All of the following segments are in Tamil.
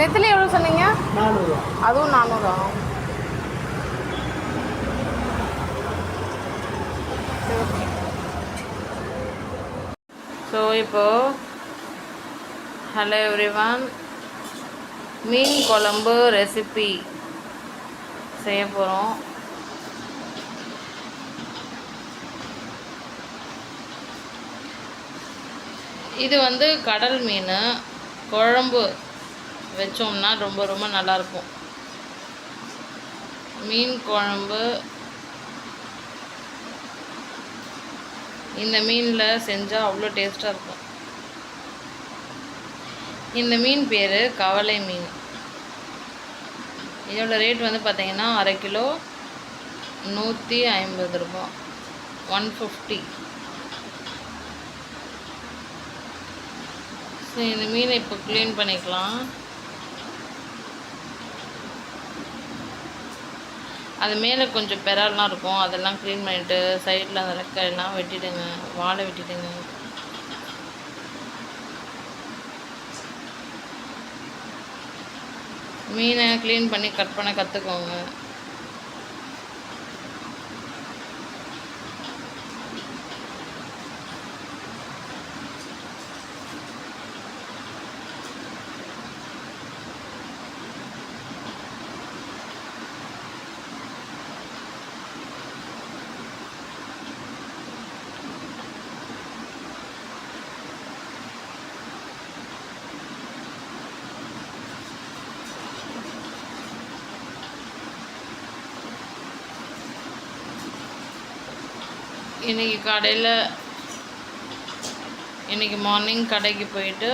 நெத்திலி எவ்வளோ சொன்னீங்க? 400. அதுவும் 400. ஸோ இப்போது ஹலோ எவ்ரிவன், மீன் குழம்பு ரெசிபி செய்ய போகிறோம். இது வந்து கடல் மீன் குழம்பு வச்சோம்னா ரொம்ப ரொம்ப நல்லாயிருக்கும். மீன் குழம்பு இந்த மீனில் செஞ்சால் அவ்வளோ டேஸ்ட்டாக இருக்கும். இந்த மீன் பேர் கவலை மீன். இதோட ரேட் வந்து பார்த்திங்கன்னா அரை கிலோ 150 ரூபா, 150. ஸோ இந்த மீனை இப்போ க்ளீன் பண்ணிக்கலாம். அது மேலே கொஞ்சம் பெறாலாம் இருக்கும், அதெல்லாம் க்ளீன் பண்ணிவிட்டு சைடில் அந்த ரெக்கையெல்லாம் வெட்டிடுங்க, வாழை வெட்டிடுங்க. மீனை க்ளீன் பண்ணி கட் பண்ண கற்றுக்கோங்க. இன்றைக்கி மார்னிங் கடைக்கு போயிட்டு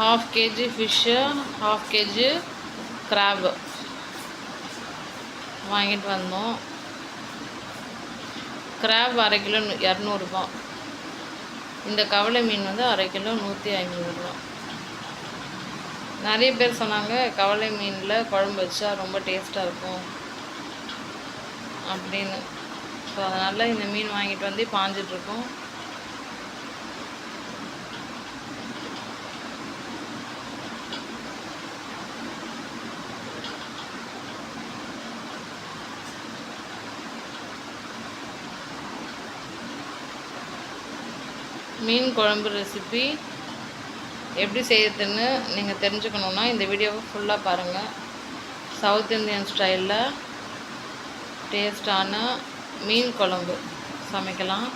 1/2 kg ஃபிஷ்ஷு, 1/2 kg கிராபு வாங்கிட்டு வந்தோம். கிராப் அரை கிலோ 200 ரூபா. இந்த கவலை மீன் வந்து அரை கிலோ 150 ரூபா. நிறைய பேர் சொன்னாங்க கவலை மீனில் குழம்பு வச்சா ரொம்ப டேஸ்ட்டாக இருக்கும் அப்படின்னு. ஸோ அதனால் இந்த மீன் வாங்கிட்டு வந்து பாஞ்சிட்ருக்கோம். மீன் குழம்பு ரெசிபி எப்படி செய்யறதுன்னு நீங்கள் தெரிஞ்சுக்கணுன்னா இந்த வீடியோவை ஃபுல்லாக பாருங்கள். சவுத் இந்தியன் ஸ்டைலில் டேஸ்டான மீன் குழம்பு சமைக்கலாம்.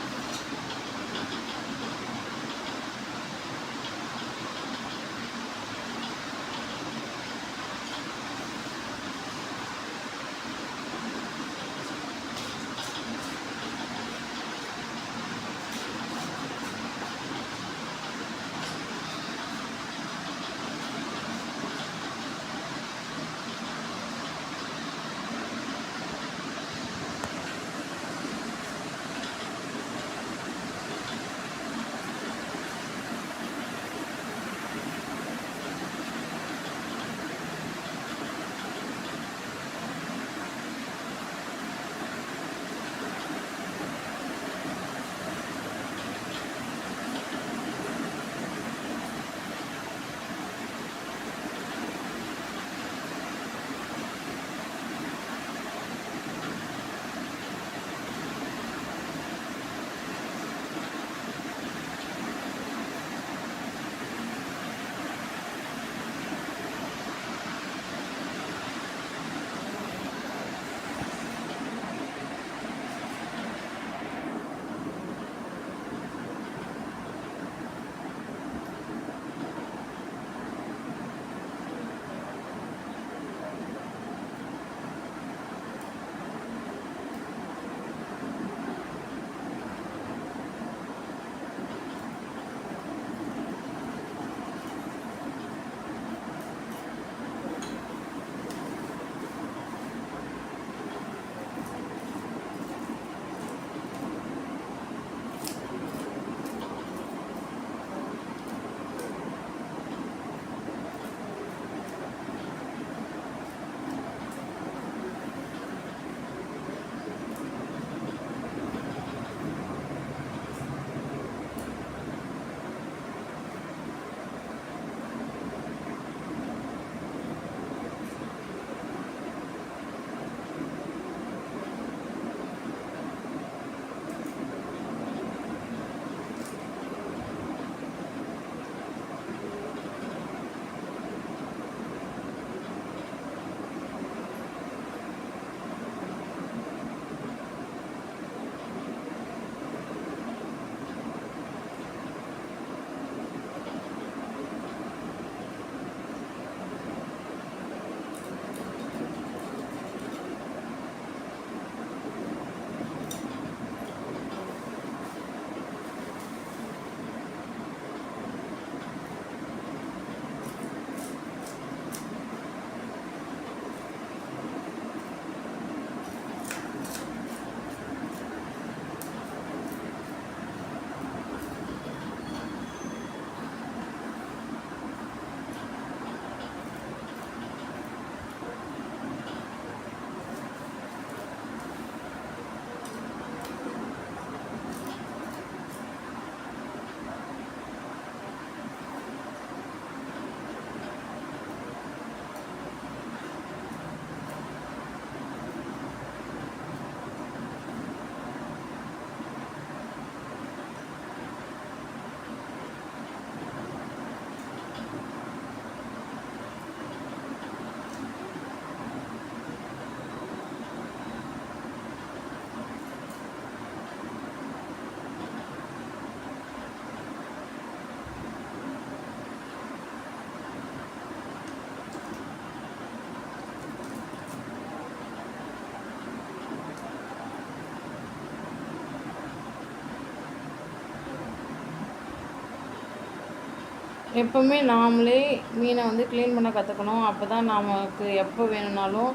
எப்போவுமே நாமளே மீனை வந்து க்ளீன் பண்ண கற்றுக்கணும். அப்போ தான் நமக்கு எப்போ வேணும்னாலும்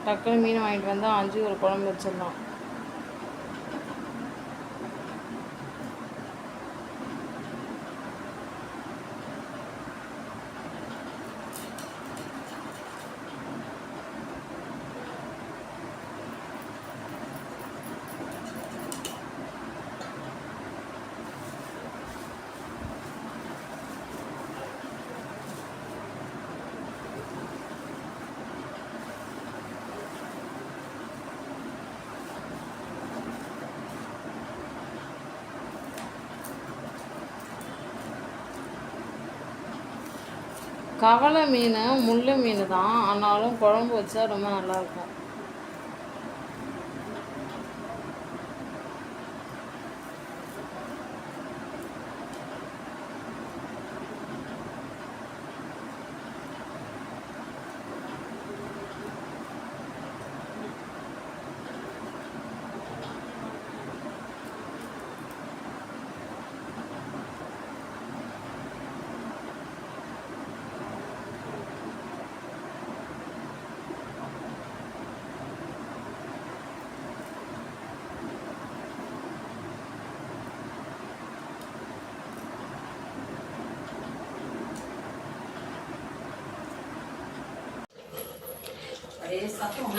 டக்குன்னு மீன் வாங்கிட்டு வந்து ஆஞ்சி ஒரு குழம்பு வச்சிடலாம். கவலை மீன் முள் மீன் தான், ஆனாலும் குழம்பு வச்சா ரொம்ப நல்லாயிருக்கும்.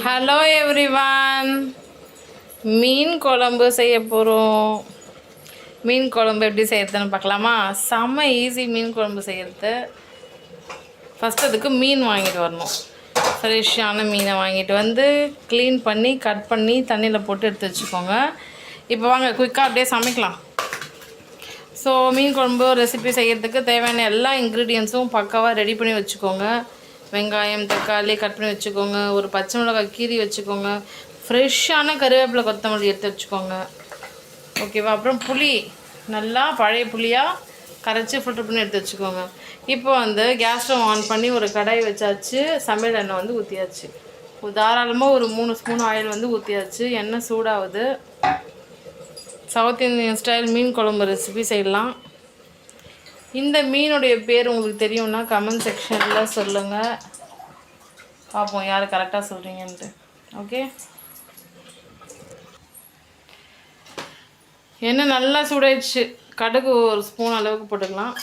ஹலோ எவ்ரிவான், மீன் குழம்பு செய்ய போகிறோம். மீன் குழம்பு எப்படி செய்யறதுன்னு பார்க்கலாமா? செம்ம ஈஸி மீன் குழம்பு செய்கிறது. ஃபஸ்ட்டு அதுக்கு மீன் வாங்கிட்டு வரணும். ஃப்ரெஷ்ஷான மீனை வாங்கிட்டு வந்து க்ளீன் பண்ணி கட் பண்ணி தண்ணியில் போட்டு எடுத்து வச்சுக்கோங்க. இப்போ வாங்க குயிக்காக அப்படியே சமைக்கலாம். ஸோ மீன் குழம்பு ரெசிபி செய்கிறதுக்கு தேவையான எல்லா இன்க்ரீடியன்ஸும் பக்காவாக ரெடி பண்ணி வச்சுக்கோங்க. வெங்காயம் தக்காளி கட் பண்ணி வச்சுக்கோங்க. ஒரு பச்சை மிளகாய் கீரி வச்சுக்கோங்க. ஃப்ரெஷ்ஷான கருவேப்பிலை கொத்தமல்லி எடுத்து வச்சுக்கோங்க. ஓகேவா? அப்புறம் புளி நல்லா பழைய புளியாக கரைச்சி ஃபில்டர் பண்ணி எடுத்து வச்சுக்கோங்க. இப்போ வந்து கேஸ் ஸ்டவ் ஆன் பண்ணி ஒரு கடாய் வச்சாச்சு. சமையல் எண்ணெய் வந்து ஊற்றியாச்சு. தாராளமாக ஒரு 3 ஸ்பூன் ஆயில் வந்து ஊற்றியாச்சு. எண்ணெய் சூடாகுது. சவுத் இந்தியன் ஸ்டைல் மீன் குழம்பு ரெசிபி செய்யலாம். இந்த மீனுடைய பேர் உங்களுக்கு தெரியும்னா கமெண்ட் செக்ஷனில் சொல்லுங்கள். பார்ப்போம் யார் கரெக்டாக சொல்கிறீங்கன்ட்டு. ஓகே, எண்ணெய் நல்லா சூடாயிடுச்சு. கடுகு ஒரு ஸ்பூன் அளவுக்கு போட்டுக்கலாம்.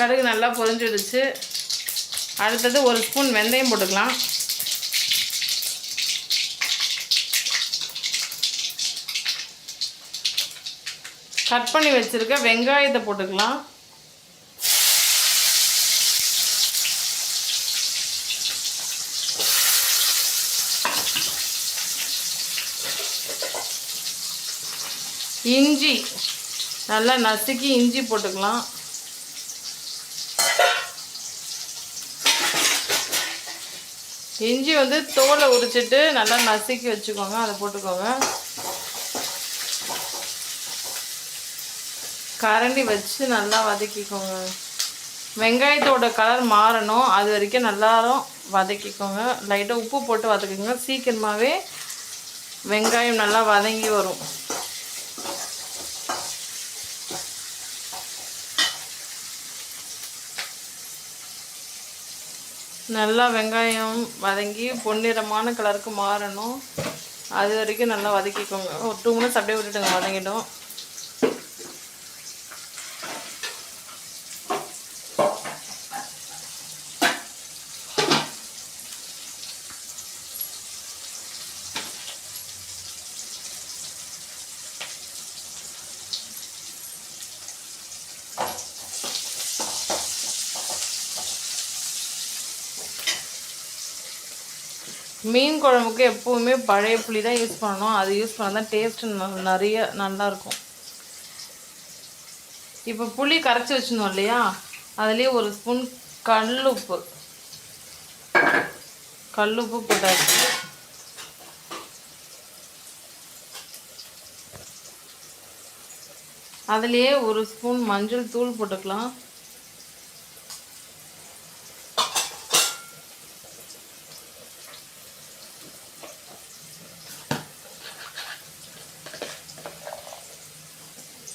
கடுகு நல்லா பொரிஞ்சிடுச்சு. அடுத்தது ஒரு ஸ்பூன் வெந்தயம் போட்டுக்கலாம். கட் பண்ணி வச்சுருக்க வெங்காயத்தை போட்டுக்கலாம். இஞ்சி நல்லா நசுக்கி இஞ்சி போட்டுக்கலாம். இஞ்சி வந்து தோலை உரிச்சிட்டு நல்லா நசுக்கி வச்சுக்கோங்க, அதை போட்டுக்கோங்க. கரண்டி வச்சு நல்லா வதக்கிக்கோங்க. வெங்காயத்தோட கலர் மாறணும், அது வரைக்கும் நல்லாரும் வதக்கிக்கோங்க. லைட்டாக உப்பு போட்டு வதக்குங்க. சீக்கிரமாகவே வெங்காயம் நல்லா வதங்கி வரும். நல்லா வெங்காயம் வதங்கி பொன்னிறமான கலருக்கு மாறணும், அது வரைக்கும் நல்லா வதக்கிக்கோங்க. ஒரு 2 மினிட்ஸ் அப்படியே விட்டுட்டுங்க, வதங்கிடும். மீன் குழம்புக்கு எப்போவுமே பழைய புளி தான் யூஸ் பண்ணணும். அது யூஸ் பண்ணால் தான் டேஸ்ட்டு நிறைய நல்லாயிருக்கும். இப்போ புளி கரைச்சி வச்சுருந்தோம் இல்லையா, அதுலேயே ஒரு ஸ்பூன் கல்லுப்பு போட்டாச்சு. அதுலேயே ஒரு ஸ்பூன் மஞ்சள் தூள் போட்டுக்கலாம்.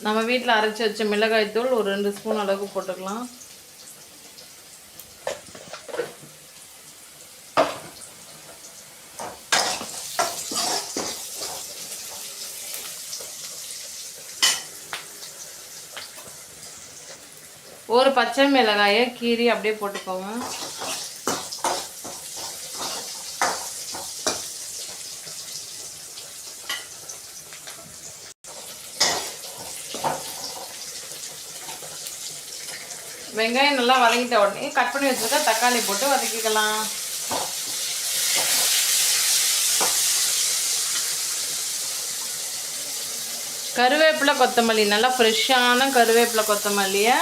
நம்ம வீட்டில் அரைச்சி வச்ச மிளகாய் தூள் ஒரு 2 ஸ்பூன் அளவுக்கு போட்டுக்கலாம். ஒரு பச்சை மிளகாயை கீரி அப்படியே போட்டுக்கோங்க. வெங்காயம் நல்லா வதங்கிட்ட உடனே கட் பண்ணி வச்சுருக்க தக்காளி போட்டு வதக்கிக்கலாம். கருவேப்பிலை கொத்தமல்லி, நல்லா ஃப்ரெஷ்ஷான கருவேப்பிலை கொத்தமல்லியை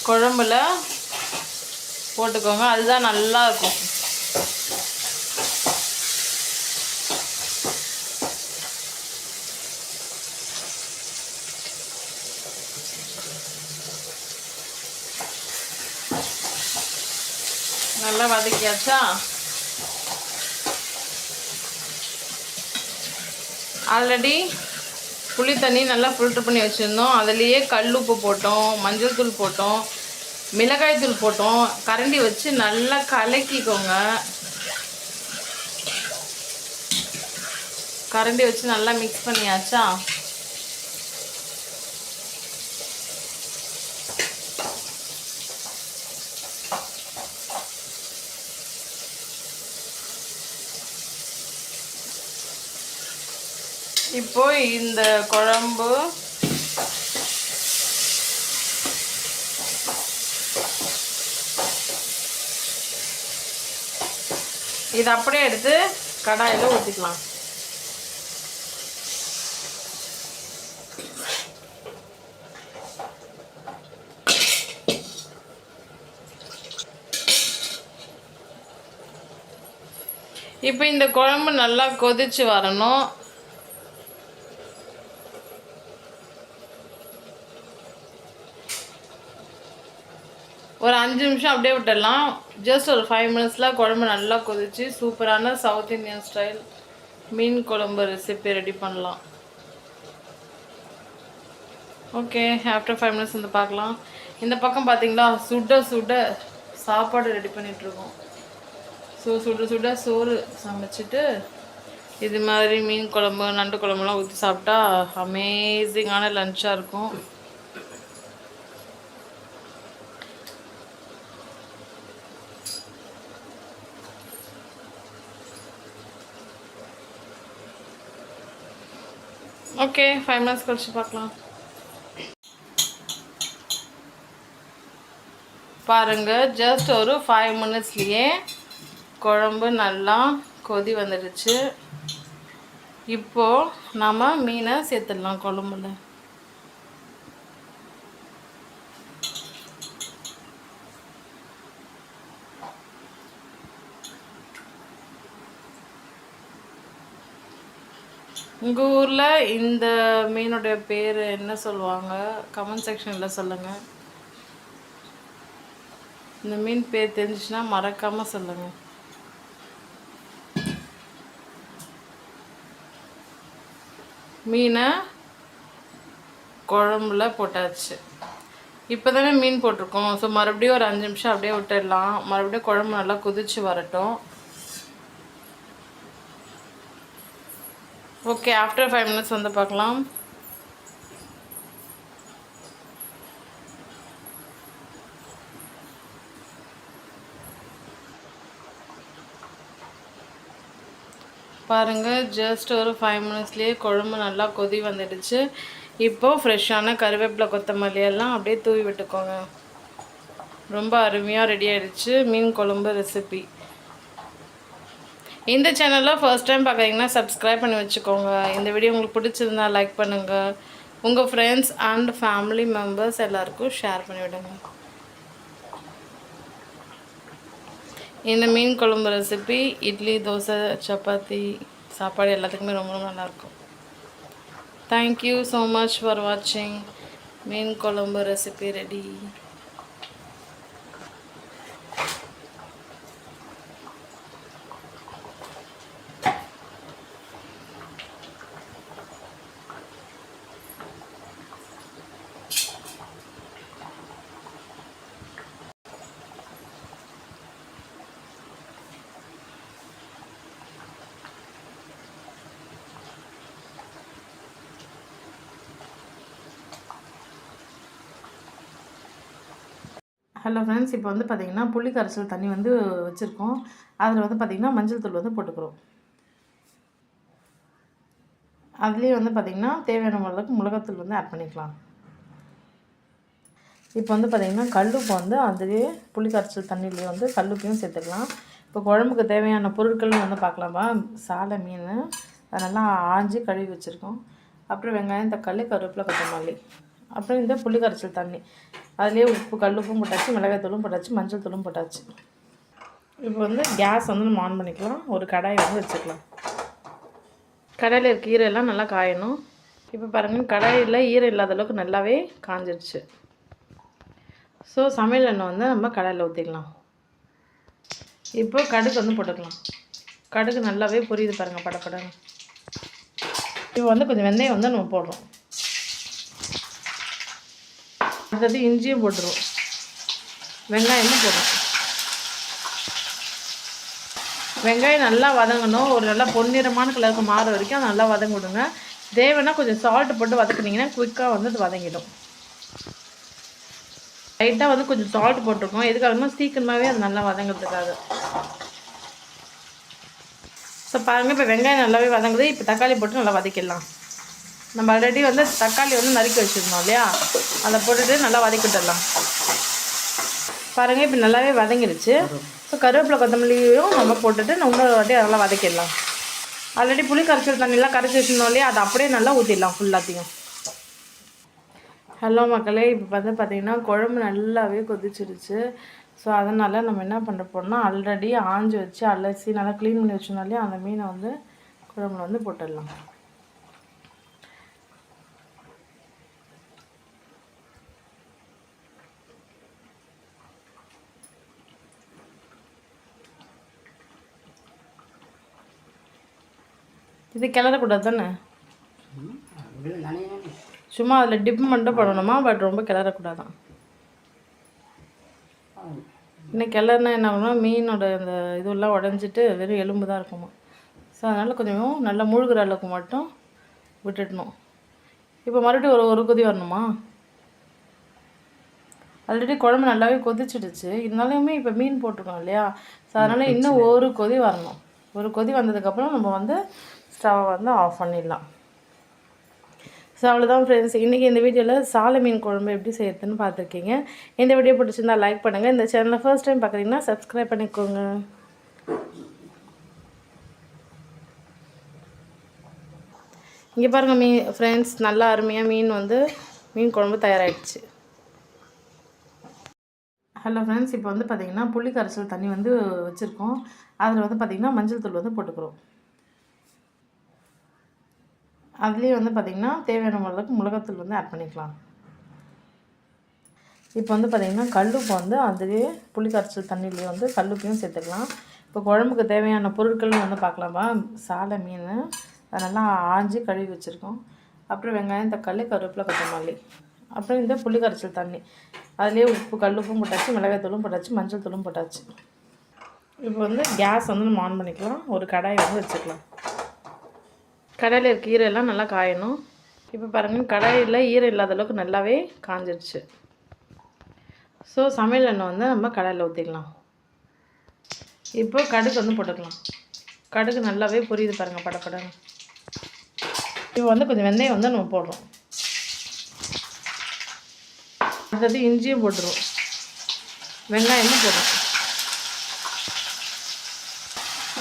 குழம்புல போட்டுக்கோங்க. அதுதான் நல்லா இருக்கும். நல்லா வதக்கியாச்சா? ஆல்ரெடி புளி தண்ணி நல்லா ஃபில்ட்ரு பண்ணி வச்சுருந்தோம். அதுலேயே கல் உப்பு போட்டோம், மஞ்சள் தூள் போட்டோம், மிளகாய் தூள் போட்டோம். கரண்டி வச்சு நல்லா கலக்கிக்கோங்க. கரண்டி வச்சு நல்லா மிக்ஸ் பண்ணியாச்சா? இப்போ இந்த குழம்பு இதை அப்படியே எடுத்து கடாயில் ஊற்றிக்கலாம். இப்போ இந்த குழம்பு நல்லா கொதிச்சு வரணும். ஒரு 5 நிமிஷம் அப்படியே விட்டுடலாம். ஜஸ்ட் ஒரு 5 மினிட்ஸில் குழம்பு நல்லா கொதிச்சு சூப்பரான சவுத் இந்தியன் ஸ்டைல் மீன் குழம்பு ரெசிபி ரெடி பண்ணலாம். ஓகே, ஆஃப்டர் 5 மினிட்ஸ் வந்து பார்க்கலாம். இந்த பக்கம் பார்த்தீங்களா, சுட சுட சாப்பாடு ரெடி பண்ணிகிட்ருக்கோம். சுட சுட சோறு சமைச்சிட்டு இது மாதிரி மீன் குழம்பு நண்டு குழம்புலாம் ஊற்றி சாப்பிட்டா அமேசிங்கான லஞ்சாக இருக்கும். ஓகே, 5 மினிட்ஸ் கழிச்சு பார்க்கலாம். பாருங்கள், ஜஸ்ட் ஒரு 5 மினிட்ஸ்லேயே குழம்பு நல்லா கொதி வந்துடுச்சு. இப்போது நம்ம மீனை சேர்த்துடலாம் குழம்புல. உங்கள் ஊரில் இந்த மீனுடைய பேர் என்ன சொல்லுவாங்க? கமெண்ட் செக்ஷனில் சொல்லுங்கள். இந்த மீன் பேர் தெரிஞ்சிச்சுன்னா மறக்காமல் சொல்லுங்கள். மீனை குழம்புல போட்டாச்சு. இப்போ தானே மீன் போட்டிருக்கோம். ஸோ மறுபடியும் ஒரு 5 நிமிஷம் அப்படியே விட்டுடலாம். மறுபடியும் குழம்பு நல்லா கொதிச்சு வரட்டும். ஓகே, ஆஃப்டர் 5 மினிட்ஸ் வந்து பார்க்கலாம். பாருங்கள், ஜஸ்ட் ஒரு 5 மினிட்ஸ்லேயே குழம்பு நல்லா கொதி வந்துடுச்சு. இப்போது ஃப்ரெஷ்ஷான கருவேப்பிலை கொத்தமல்லி எல்லாம் அப்படியே தூவி விட்டுக்கோங்க. ரொம்ப அருமையாக ரெடி ஆகிடுச்சு மீன் குழம்பு ரெசிபி. இந்த சேனலில் ஃபர்ஸ்ட் டைம் பார்க்குறீங்கன்னா சப்ஸ்கிரைப் பண்ணி வச்சுக்கோங்க. இந்த வீடியோ உங்களுக்கு பிடிச்சிருந்தா லைக் பண்ணுங்கள். உங்கள் ஃப்ரெண்ட்ஸ் அண்ட் ஃபேமிலி மெம்பர்ஸ் எல்லாருக்கும் ஷேர் பண்ணிவிடுங்க. இந்த மீன் குழம்பு ரெசிபி இட்லி, தோசை, சப்பாத்தி சாப்பாடு எல்லாத்துக்குமே ரொம்ப ரொம்ப நல்லாயிருக்கும். தேங்க்யூ ஸோ மச் ஃபார் வாட்சிங். மீன் குழம்பு ரெசிபி ரெடி. ஹலோ ஃப்ரெண்ட்ஸ், இப்போ வந்து பார்த்திங்கன்னா புளி கரைசல் தண்ணி வந்து வச்சுருக்கோம். அதில் வந்து பார்த்திங்கன்னா மஞ்சள் தூள் வந்து போட்டுக்கிறோம். அதுலேயே வந்து பார்த்திங்கன்னா தேவையான அளவுக்கு மிளகாத்தூள் வந்து ஆட் பண்ணிக்கலாம். இப்போ வந்து பார்த்திங்கன்னா கல்லுப்பு வந்து அதுலேயே புளி கரைசல் தண்ணியிலேயே வந்து கல்லுப்பையும் சேர்த்துக்கலாம். இப்போ குழம்புக்கு தேவையான பொருட்கள்னு வந்து பார்க்கலாமா. சாலை மீன் அதெல்லாம் ஆஞ்சி கழுவி வச்சுருக்கோம். அப்புறம் வெங்காயம், தக்காளி, கருவேப்பிலை, கொத்தமல்லி, அப்புறம் இந்த புளி கரைசல் தண்ணி. அதுலேயே உப்பு, கல்லுப்பும் போட்டாச்சு, மிளகாய்த்தூளும் போட்டாச்சு, மஞ்சள் தூளும் போட்டாச்சு. இப்போ வந்து கேஸ் வந்து நம்ம ஆன் பண்ணிக்கலாம். ஒரு கடாயை வந்து வச்சுக்கலாம். கடாயில் இருக்க ஈரெல்லாம் நல்லா காயணும். இப்போ பாருங்கள், கடாயில் ஈரம் இல்லாத அளவுக்கு நல்லாவே காஞ்சிடுச்சு. ஸோ சமையல் எண்ணெய் வந்து நம்ம கடாயில் ஊற்றிக்கலாம். இப்போ கடுகு வந்து போட்டுக்கலாம். கடுகு நல்லாவே பொரியுது பாருங்கள், படப்படன்னு. இப்போ வந்து கொஞ்சம் வெந்தயம் வந்து நம்ம போடுறோம். அடுத்தது இஞ்சியும் போட்டுருவோம். வெங்காயமும் போடுறோம். வெங்காயம் நல்லா வதங்கணும். ஒரு நல்லா பொன்னிறமான கலருக்கு மாற வரைக்கும் நல்லா வதங்க விடுங்க. தேவைன்னா கொஞ்சம் சால்ட் போட்டு வதக்குனிங்கன்னா குயிக்காக வந்து அது வதங்கிடும். லைட்டாக வந்து கொஞ்சம் சால்ட் போட்டிருக்கோம். எதுக்காகனா சீக்கிரமாகவே அது நல்லா வதங்கிறதுக்காக. ஸோ பாருங்கள், இப்போ வெங்காயம் நல்லாவே வதங்குது. இப்போ தக்காளி போட்டு நல்லா வதக்கிடலாம். நம்ம ஆல்ரெடி வந்து தக்காளி வந்து நறுக்கி வச்சுருந்தோம் இல்லையா, அதை போட்டுட்டு நல்லா வதக்கிட்டுடலாம். பாருங்கள், இப்போ நல்லாவே வதங்கிடுச்சு. ஸோ கருவேப்பிலை, கொத்தமல்லியும் நம்ம போட்டுட்டு இன்னொரு வாட்டி நல்லா வதக்கிடலாம். ஆல்ரெடி புளி கரைச்சல் தண்ணிலாம் கரைச்சி வச்சுருந்தோம் இல்லையா, அதை அப்படியே நல்லா ஊற்றிடலாம் ஃபுல்லாத்தையும். ஹலோ மக்களே, இப்போ வந்து பார்த்திங்கன்னா குழம்பு நல்லாவே கொதிச்சிருச்சு. ஸோ அதனால் நம்ம என்ன பண்ண போகிறோம்னா, ஆல்ரெடி ஆஞ்சி வச்சு அலசி நல்லா க்ளீன் பண்ணி வச்சுருந்தோம் இல்லையா, அந்த மீனை வந்து குழம்புல வந்து போட்டுடலாம். இது கிளறக்கூடாது தானே, சும்மா அதில் டிப் மட்டும் பண்ணணுமா, பட் ரொம்ப கிளறக்கூடாதான். இன்னும் கிளறுனா என்ன ஆகும்னா மீனோட இந்த இதெல்லாம் உடஞ்சிட்டு வெறும் எலும்பு தான் இருக்குமா. ஸோ அதனால் கொஞ்சம் நல்லா முழுகிற அளவுக்கு மட்டும் விட்டுடணும். இப்போ மறுபடியும் ஒரு கொதி வரணுமா. ஆல்ரெடி குழம்பு நல்லாவே கொதிச்சிடுச்சு. இருந்தாலுமே இப்போ மீன் போட்டிருக்கோம் இல்லையா, ஸோ அதனால் இன்னும் ஒரு கொதி வரணும். ஒரு கொதி வந்ததுக்கப்புறம் நம்ம வந்து ஸ்டவ்வை வந்து ஆஃப் பண்ணிடலாம். ஸோ அவ்வளோதான் ஃப்ரெண்ட்ஸ், இன்றைக்கி இந்த வீடியோவில் சாலை மீன் குழம்பு எப்படி செய்யறதுன்னு பார்த்துருக்கீங்க. இந்த வீடியோ பிடிச்சிருந்தா லைக் பண்ணுங்கள். இந்த சேனலை ஃபர்ஸ்ட் டைம் பார்க்குறீங்கன்னா சப்ஸ்கிரைப் பண்ணிக்கோங்க. இங்கே பாருங்கள் ஃப்ரெண்ட்ஸ், நல்லா அருமையாக மீன் குழம்பு தயாராகிடுச்சு. ஹலோ ஃப்ரெண்ட்ஸ், இப்போ வந்து பார்த்திங்கன்னா புளி கரைசல் தண்ணி வந்து வச்சுருக்கோம். அதில் வந்து பார்த்திங்கன்னா மஞ்சள் தூள் வந்து போட்டுக்கிறோம். அதுலேயே வந்து பார்த்திங்கன்னா தேவையான அளவுக்கு மிளகாத்தூள் வந்து ஆட் பண்ணிக்கலாம். இப்போ வந்து பார்த்திங்கன்னா கல்லுப்பு வந்து அதுலேயே புளி கரைசல் தண்ணியிலேயே வந்து கல்லுப்பையும் சேர்த்துக்கலாம். இப்போ குழம்புக்கு தேவையான பொருட்கள்னு வந்து பார்க்கலாமா. சாலை மீன் அதெல்லாம் ஆஞ்சி கழுவி வச்சுருக்கோம். அப்புறம் வெங்காயம், தக்காளி, கருவேப்பிலை, கொத்தமல்லி, அப்புறம் இந்த புளி கரைசல் தண்ணி. அதுலேயே உப்பு, கல்லுப்பும் போட்டாச்சு, மிளகாய்த்தூளும் போட்டாச்சு, மஞ்சள் தூளும் போட்டாச்சு. இப்போ வந்து கேஸ் வந்து நம்ம ஆன் பண்ணிக்கலாம். ஒரு கடாயை வந்து வச்சுக்கலாம். கடாயில் இருக்க ஈரெல்லாம் நல்லா காயணும். இப்போ பாருங்கள், கடாயில் ஈரம் இல்லாத அளவுக்கு நல்லாவே காஞ்சிடுச்சு. ஸோ சமையல் எண்ணெய் வந்து நம்ம கடாயில் ஊற்றிக்கலாம். இப்போ கடுகு வந்து போட்டுக்கலாம். கடுகு நல்லாவே பொரியுது பாருங்கள், படப்படன்னு. இப்போ வந்து கொஞ்சம் வெந்தயம் வந்து நம்ம போடுறோம். அடுத்தது இஞ்சியும் போட்டுருவோம். வெங்காயமும் போடுறோம்.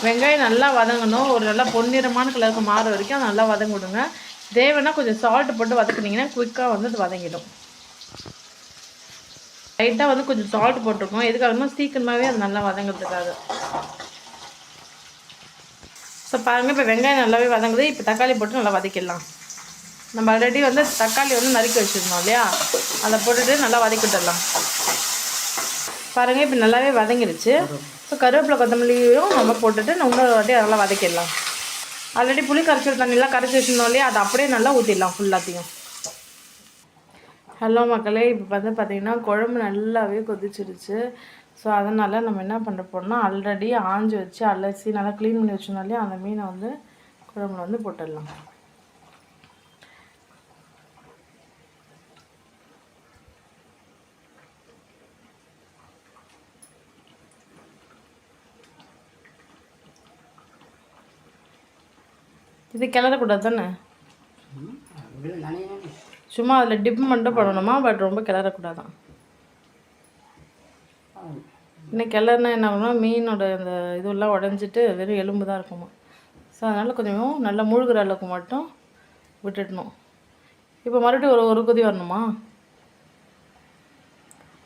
வெங்காயம் நல்லா வதங்கணும். ஒரு நல்லா பொன்னிறமான கலருக்கு மாற வரைக்கும் நல்லா வதங்க விடுங்க. தேவைன்னா கொஞ்சம் சால்ட் போட்டு வதக்குனிங்கன்னா குயிக்காக வந்து அது வதங்கிடும். லைட்டாக வந்து கொஞ்சம் சால்ட் போட்டிருக்கோம். எதுக்காகனா சீக்கிரமாகவே அது நல்லா வதங்கிறதுக்காக. ஸோ பாருங்கள், இப்போ வெங்காயம் நல்லாவே வதங்குது. இப்போ தக்காளி போட்டு நல்லா வதக்கிடலாம். நம்ம ஆல்ரெடி வந்து தக்காளி வந்து நறுக்கி வச்சுருந்தோம் இல்லையா, அதை போட்டுட்டு நல்லா வதக்கிட்டுடலாம். பாருங்கள், இப்போ நல்லாவே வதங்கிடுச்சு. ஸோ கருவேப்பிலை, கொத்தமல்லியும் நம்ம போட்டுட்டு இன்னொரு வாட்டி நல்லா வதக்கிடலாம். ஆல்ரெடி புளி கரைச்சல் தண்ணிலாம் கரைச்சி வச்சுருந்தோம் இல்லையா, அதை அப்படியே நல்லா ஊற்றிடலாம் ஃபுல்லாத்தையும். ஹலோ மக்களே, இப்போ வந்து பார்த்திங்கன்னா குழம்பு நல்லாவே கொதிச்சிருச்சு. ஸோ அதனால் நம்ம என்ன பண்ண போகிறோம்னா, ஆல்ரெடி ஆஞ்சி வச்சு அலசி நல்லா க்ளீன் பண்ணி வச்சுருந்தோம் இல்லையா, அந்த மீனை வந்து குழம்புல வந்து போட்டுடலாம். இது கிளறக்கூடாது தானே? சும்மா அதில் டிப் மட்டும் பண்ணணுமா? பட் ரொம்ப கிளறக்கூடாதான். இன்னும் கிளறுனா என்ன ஆகும்னா மீனோட அந்த இதெல்லாம் உடஞ்சிட்டு வெறும் எலும்பு தான் இருக்குமா. ஸோ அதனால் கொஞ்சம் நல்லா மூழ்கிற அளவுக்கு மட்டும் விட்டுடணும். இப்போ மறுபடியும் ஒரு கொதி வரணுமா?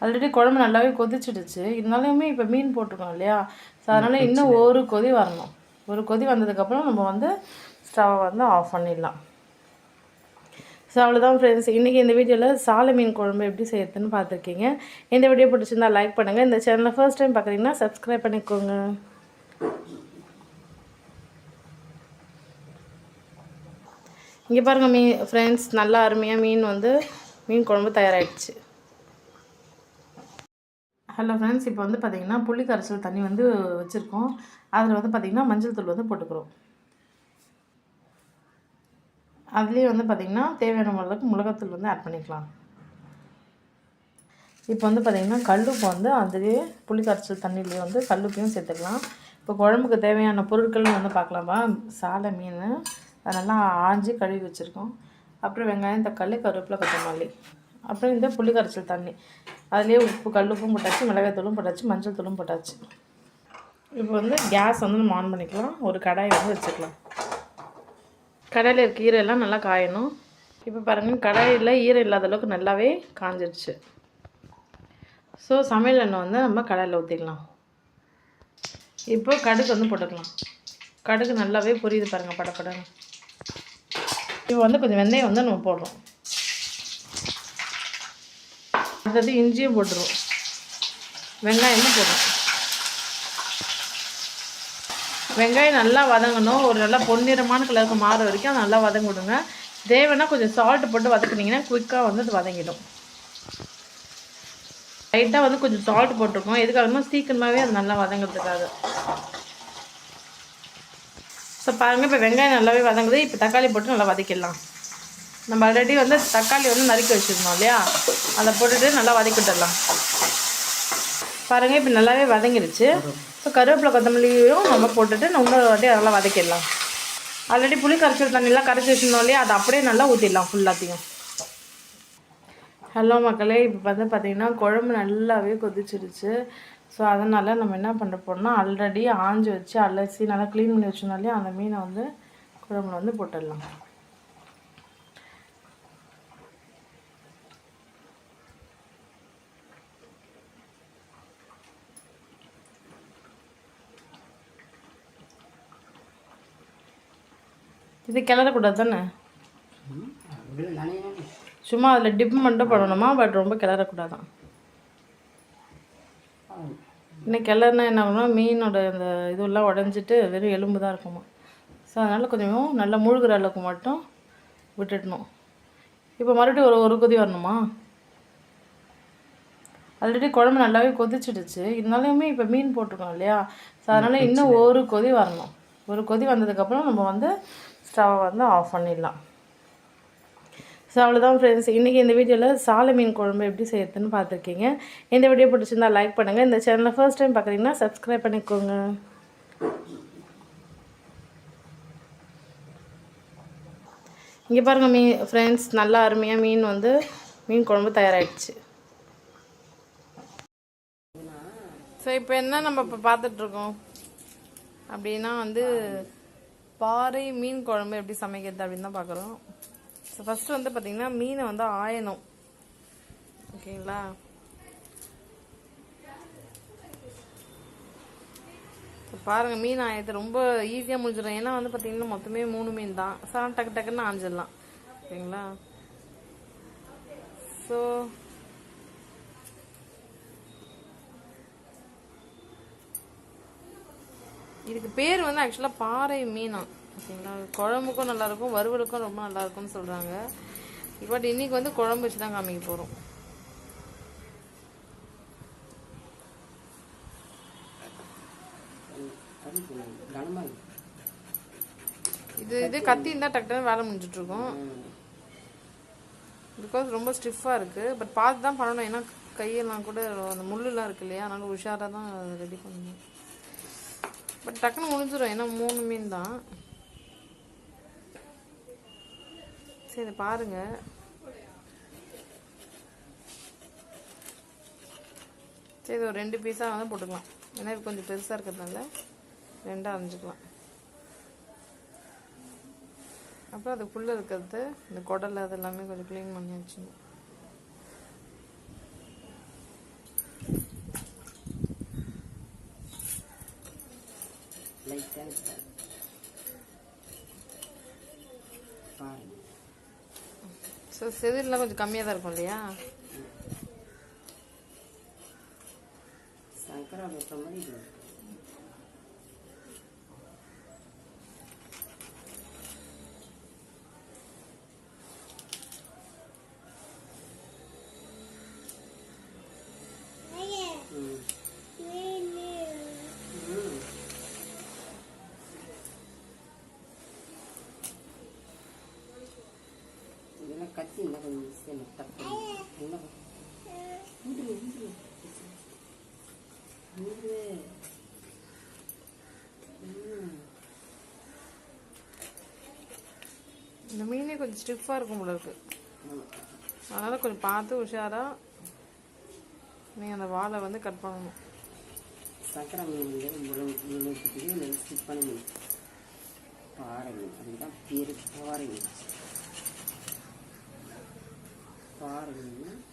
ஆல்ரெடி குழம்பு நல்லாவே கொதிச்சிடுச்சு. இருந்தாலுமே இப்போ மீன் போட்டிருக்கோம் இல்லையா? ஸோ அதனால் இன்னும் ஒரு கொதி வரணும். ஒரு கொதி வந்ததுக்கப்புறம் நம்ம வந்து ஸ்டவ்வை வந்து ஆஃப் பண்ணிடலாம். ஸோ அவ்வளோதான் ஃப்ரெண்ட்ஸ், இன்றைக்கி இந்த வீடியோவில் சாலை மீன் குழம்பு எப்படி செய்யறதுன்னு பார்த்துருக்கீங்க. இந்த வீடியோ பிடிச்சிருந்தா லைக் பண்ணுங்கள். இந்த சேனலை ஃபர்ஸ்ட் டைம் பார்க்குறீங்கன்னா சப்ஸ்கிரைப் பண்ணிக்கோங்க. இங்கே பாருங்கள் ஃப்ரெண்ட்ஸ், நல்லா அருமையாக மீன் குழம்பு தயாராகிடுச்சு. ஹலோ ஃப்ரெண்ட்ஸ், இப்போ வந்து பார்த்திங்கன்னா புளி கரைசல் தண்ணி வந்து வச்சுருக்கோம். அதில் வந்து பார்த்திங்கன்னா மஞ்சள் தூள் வந்து போட்டுக்கிறோம். அதுலேயே வந்து பார்த்திங்கன்னா தேவையான அளவுக்கு மிளகாத்தூள் வந்து ஆட் பண்ணிக்கலாம். இப்போ வந்து பார்த்திங்கன்னா கல்லுப்பு வந்து அதுலேயே புளி கரைச்சல் தண்ணியிலே வந்து கல்லுப்பையும் சேர்த்துக்கலாம். இப்போ குழம்புக்கு தேவையான பொருட்கள் வந்து பார்க்கலாமா. சாலை மீன் அதெல்லாம் ஆஞ்சி கழுவி வச்சுருக்கோம். அப்புறம் வெங்காயம், தக்காளி, கருவேப்பிலை, கொத்தமல்லி, அப்புறம் இந்த புளி கரைச்சல் தண்ணி, அதுலேயே உப்பு கல்லுப்பும் போட்டாச்சு, மிளகாய்த்தூளும் போட்டாச்சு, மஞ்சள் தூளும் போட்டாச்சு. இப்போ வந்து கேஸ் வந்து நம்ம ஆன் பண்ணிக்கலாம். ஒரு கடாயை வந்து வச்சுக்கலாம். கடாயில் இருக்க ஈரெல்லாம் நல்லா காயணும். இப்போ பாருங்கள், கடாயில் ஈரம் இல்லாத அளவுக்கு நல்லாவே காஞ்சிடுச்சு. ஸோ சமையல் எண்ணெய் வந்து நம்ம கடாயில் ஊற்றிக்கலாம். இப்போ கடுகு வந்து போட்டுக்கலாம். கடுகு நல்லாவே பொரியுது பாருங்கள், படப்படன்னு. இப்போ வந்து கொஞ்சம் வெந்தயம் வந்து நம்ம போடுறோம். அடுத்தது இஞ்சியும் போட்டுருவோம், வெங்காயமும் போடுறோம். வெங்காயம் நல்லா வதங்கணும். ஒரு நல்லா பொன்னிறமான கலருக்கு மாற வரைக்கும் நல்லா வதங்க விடுங்க. தேவைன்னா கொஞ்சம் சால்ட் போட்டு வதக்குனிங்கன்னா குயிக்காக வந்து அது வதங்கிடும். லைட்டாக வந்து கொஞ்சம் சால்ட் போட்டிருக்கோம். எதுக்காகனா சீக்கிரமாகவே அது நல்லா வதங்கிறதுக்காக. ஸோ பாருங்கள், இப்போ வெங்காயம் நல்லாவே வதங்குது. இப்போ தக்காளி போட்டு நல்லா வதக்கிடலாம். நம்ம ஆல்ரெடி வந்து தக்காளி வந்து நறுக்கி வச்சுருந்தோம் இல்லையா, அதை போட்டுட்டு நல்லா வதக்கிட்டுடலாம். பாருங்கள், இப்போ நல்லாவே வதங்கிடுச்சு. ஸோ கருவேப்பிலை, கொத்தமல்லியும் நம்ம போட்டுட்டு இன்னொரு வாட்டி நல்லா வதக்கிடலாம். ஆல்ரெடி புளி கரைச்சல் தண்ணிலாம் கரைச்சி வச்சுருந்தோம் இல்லையா, அதை அப்படியே நல்லா ஊற்றிடலாம் ஃபுல்லாத்தையும். ஹலோ மக்களே, இப்போ வந்து பார்த்திங்கன்னா குழம்பு நல்லாவே கொதிச்சிருச்சு. ஸோ அதனால் நம்ம என்ன பண்ண போகிறோம்னா, ஆல்ரெடி ஆஞ்சி வச்சு அலசி நல்லா க்ளீன் பண்ணி வச்சுருந்தோம் இல்லையா, அந்த மீனை வந்து குழம்புல வந்து போட்டுடலாம். இது கிளறக்கூடாது தானே? சும்மா அதில் டிப் மட்டும் பண்ணணுமா? பட் ரொம்ப கிளறக்கூடாதான். இன்னும் கிளறுனா என்ன ஆகும்னா மீனோட அந்த இதெல்லாம் உடஞ்சிட்டு வெறும் எலும்பு தான் இருக்குமா. ஸோ அதனால் கொஞ்சம் நல்லா மூழ்கிற அளவுக்கு மட்டும் விட்டுடணும். இப்போ மறுபடியும் ஒரு கொதி வரணுமா? ஆல்ரெடி குழம்பு நல்லாவே கொதிச்சிடுச்சு. இருந்தாலுமே இப்போ மீன் போட்டிருக்கோம் இல்லையா, ஸோ அதனால் இன்னும் ஒரு கொதி வரணும். ஒரு கொதி வந்ததுக்கப்புறம் நம்ம வந்து ஸ்டவ்வை வந்து ஆஃப் பண்ணிடலாம். ஸோ அவ்வளோதான் ஃப்ரெண்ட்ஸ், இன்றைக்கி இந்த வீடியோவில் சாலை மீன் குழம்பு எப்படி செய்யறதுன்னு பார்த்துருக்கீங்க. இந்த வீடியோ பிடிச்சிருந்தா லைக் பண்ணுங்கள். இந்த சேனலை ஃபர்ஸ்ட் டைம் பார்க்குறீங்கன்னா சப்ஸ்கிரைப் பண்ணிக்கோங்க. இங்கே பாருங்கள் ஃப்ரெண்ட்ஸ், நல்லா அருமையாக மீன் குழம்பு தயாராகிடுச்சு. ஸோ இப்போ என்ன நம்ம இப்போ பார்த்துட்ருக்கோம் அப்படின்னா வந்து பாறை மீன் குழம்பு எப்படி சமைக்கிறது அப்படின்னு தான் பார்க்குறோம். ஸோ ஃபஸ்ட்டு வந்து பார்த்திங்கன்னா மீனை வந்து ஆயணும், ஓகேங்களா. ஸோ பாருங்கள், மீன் ஆயத்தை ரொம்ப ஈஸியாக முடிஞ்சிடும். ஏன்னா வந்து பார்த்திங்கன்னா மொத்தமே 3 மீன் தான். ஸோ டக்குன்னு ஆஞ்சிடலாம், ஓகேங்களா. ஸோ இதுக்கு பேர் வந்து ஆக்சுவலாக பாறை மீனா, ஓகேங்களா. குழம்புக்கும் நல்லாயிருக்கும், வறுவலுக்கும் ரொம்ப நல்லாயிருக்கும்னு சொல்கிறாங்க. பட் இன்றைக்கி வந்து குழம்பு வச்சு தான் காமிக்க போகிறோம். இது கத்தி இருந்தால் டக்குன்னு வேலை முடிஞ்சிட்ருக்கோம். பிகாஸ் ரொம்ப ஸ்டிஃபாக இருக்குது. பட் பார்த்து தான் பண்ணணும், ஏன்னா கையெல்லாம் கூட அந்த முள்ளுலாம் இருக்குது இல்லையா, அதனால் உஷாராக தான் ரெடி பண்ணணும். பட் டக்குன்னு முடிஞ்சிடும், ஏன்னா 3 மீன் தான். சரி பாருங்கள். சரி ஒரு 2 பீஸாக வந்து போட்டுக்கலாம். ஏன்னா இது கொஞ்சம் பெருசாக இருக்கிறதுனால 2ஆக அரைஞ்சிக்கலாம். அப்புறம் அதுக்குள்ளே இருக்கிறது இந்த குடல் அது எல்லாமே கொஞ்சம் க்ளீன் பண்ணி வச்சுக்கணும். ஸோ செதில்லாம் கொஞ்சம் கம்மியாக தான் இருக்கும் இல்லையா? சங்கரா போட்ட மாதிரி இல்லை. இதெல்லாம் கத்தி என்ன கொஞ்சம் ஈஸியாக தப்பு என்ன இந்த மீனே கொஞ்சம் ஸ்டிஃபாக இருக்கும் போல இருக்கு. அதனால் கொஞ்சம் பார்த்து உஷாராக நீங்கள் அந்த வாழை வந்து கட் பண்ணணும். சக்கரை மீன் வந்து முழு ஸ்டிஃபான மீன் பாறை மீன். அதுதான் பேர் பாறை மீன். பாறை மீன்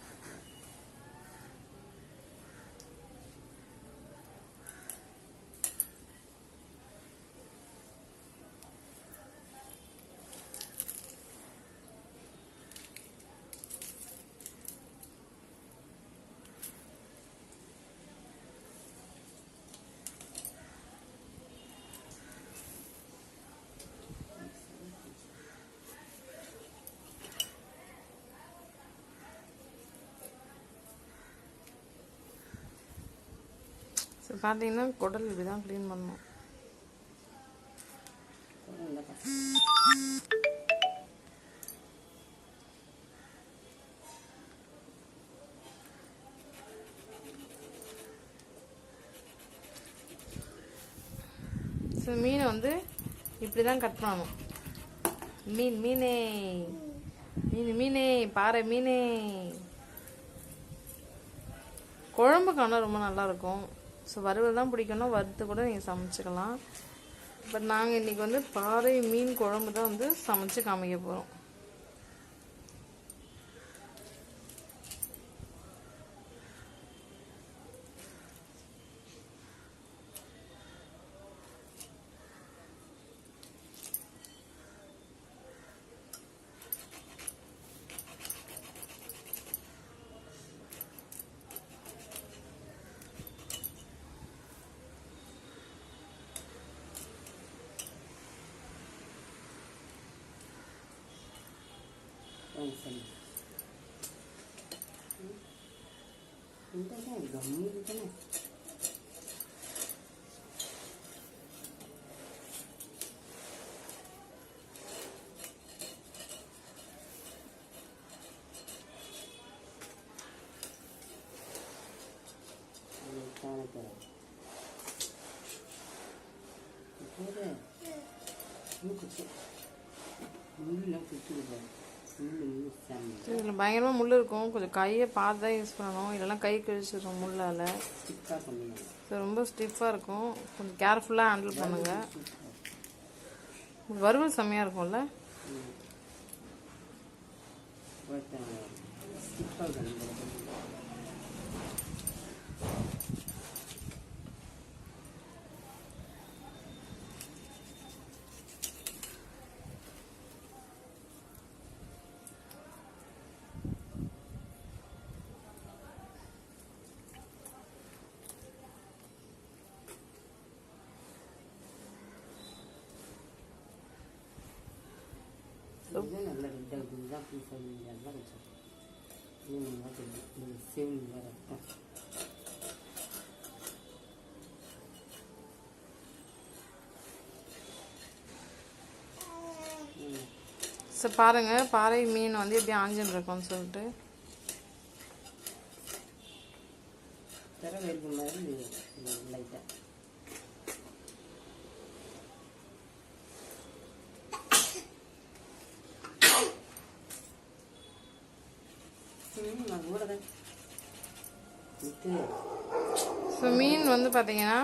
ஸோ பார்த்தீங்கன்னா குடல் இப்படி தான் க்ளீன் பண்ணணும். ஸோ மீனை வந்து இப்படி தான் கட் பண்ணணும். மீனே மீனே பாறை மீனே. குழம்புக்கு ஆனால் ரொம்ப நல்லாயிருக்கும். ஸோ வறுவல் தான் பிடிக்கணும், வறுத்து கூட நீங்கள் சமைச்சிக்கலாம். பட் நாங்கள் இன்றைக்கி வந்து பாறை மீன் குழம்பு தான் வந்து சமைச்சு காமிக்க போகிறோம். இதில் பயங்கரமாக முள் இருக்கும். கொஞ்சம் கையை பார்த்து தான் யூஸ் பண்ணணும், இல்லைன்னா கை கிழிச்சிடும் முள்ளால். ஸோ ரொம்ப ஸ்டிஃபாக இருக்கும், கொஞ்சம் கேர்ஃபுல்லாக ஹேண்டில் பண்ணுங்கள். வறுவல் செம்மையாக இருக்கும்ல. நல்ல ரெண்டாக பீஸ் அதெல்லாம் கொஞ்சம் சேவ் ரத்தம். ஸோ பாருங்கள், பாறை மீன் வந்து எப்படி ஆஞ்சின்னு இருக்கும்னு சொல்லிட்டு தர வேறு மாதிரி லைட்டாக நான் கூட தான் இது ஸோ மீன் வந்து பார்த்தீங்கன்னா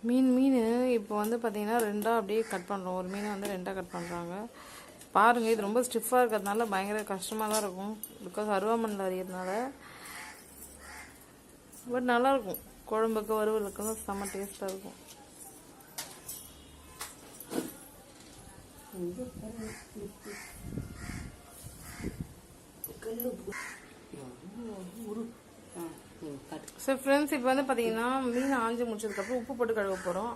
மீன் இப்போ வந்து பார்த்தீங்கன்னா ரெண்டாக அப்படியே கட் பண்ணுறோம். ஒரு மீனை வந்து ரெண்டாக கட் பண்ணுறாங்க. பாருங்கள், இது ரொம்ப ஸ்டிஃபாக இருக்கிறதுனால பயங்கர கஷ்டமாக தான் இருக்கும். பிகாஸ் அருவாமண்ணில் அறியறதுனால. பட் நல்லாயிருக்கும், குழம்புக்கு வறுவலுக்குலாம் செம்ம டேஸ்ட்டாக இருக்கும். ஸோ ஃப்ரெண்ட்ஸ், இப்போ வந்து பார்த்தீங்கன்னா மீன் ஆஞ்சி முடிச்சதுக்கப்புறம் உப்பு போட்டு கழுவ போகிறோம்.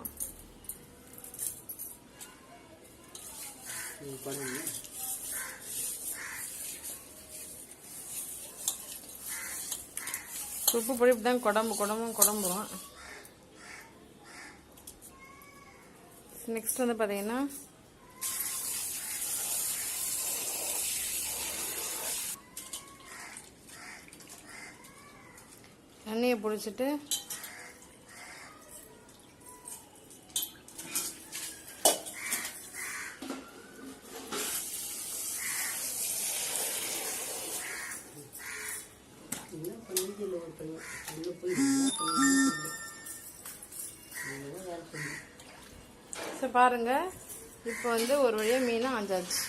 உப்பு போட்டு இப்படி தான் குழம்புறோம். நெக்ஸ்ட் வந்து பார்த்தீங்கன்னா எண்ணெயை பிடிச்சிட்டு பாருங்க, இப்போ வந்து ஒரு வழியாக மீனை ஆஞ்சாச்சு.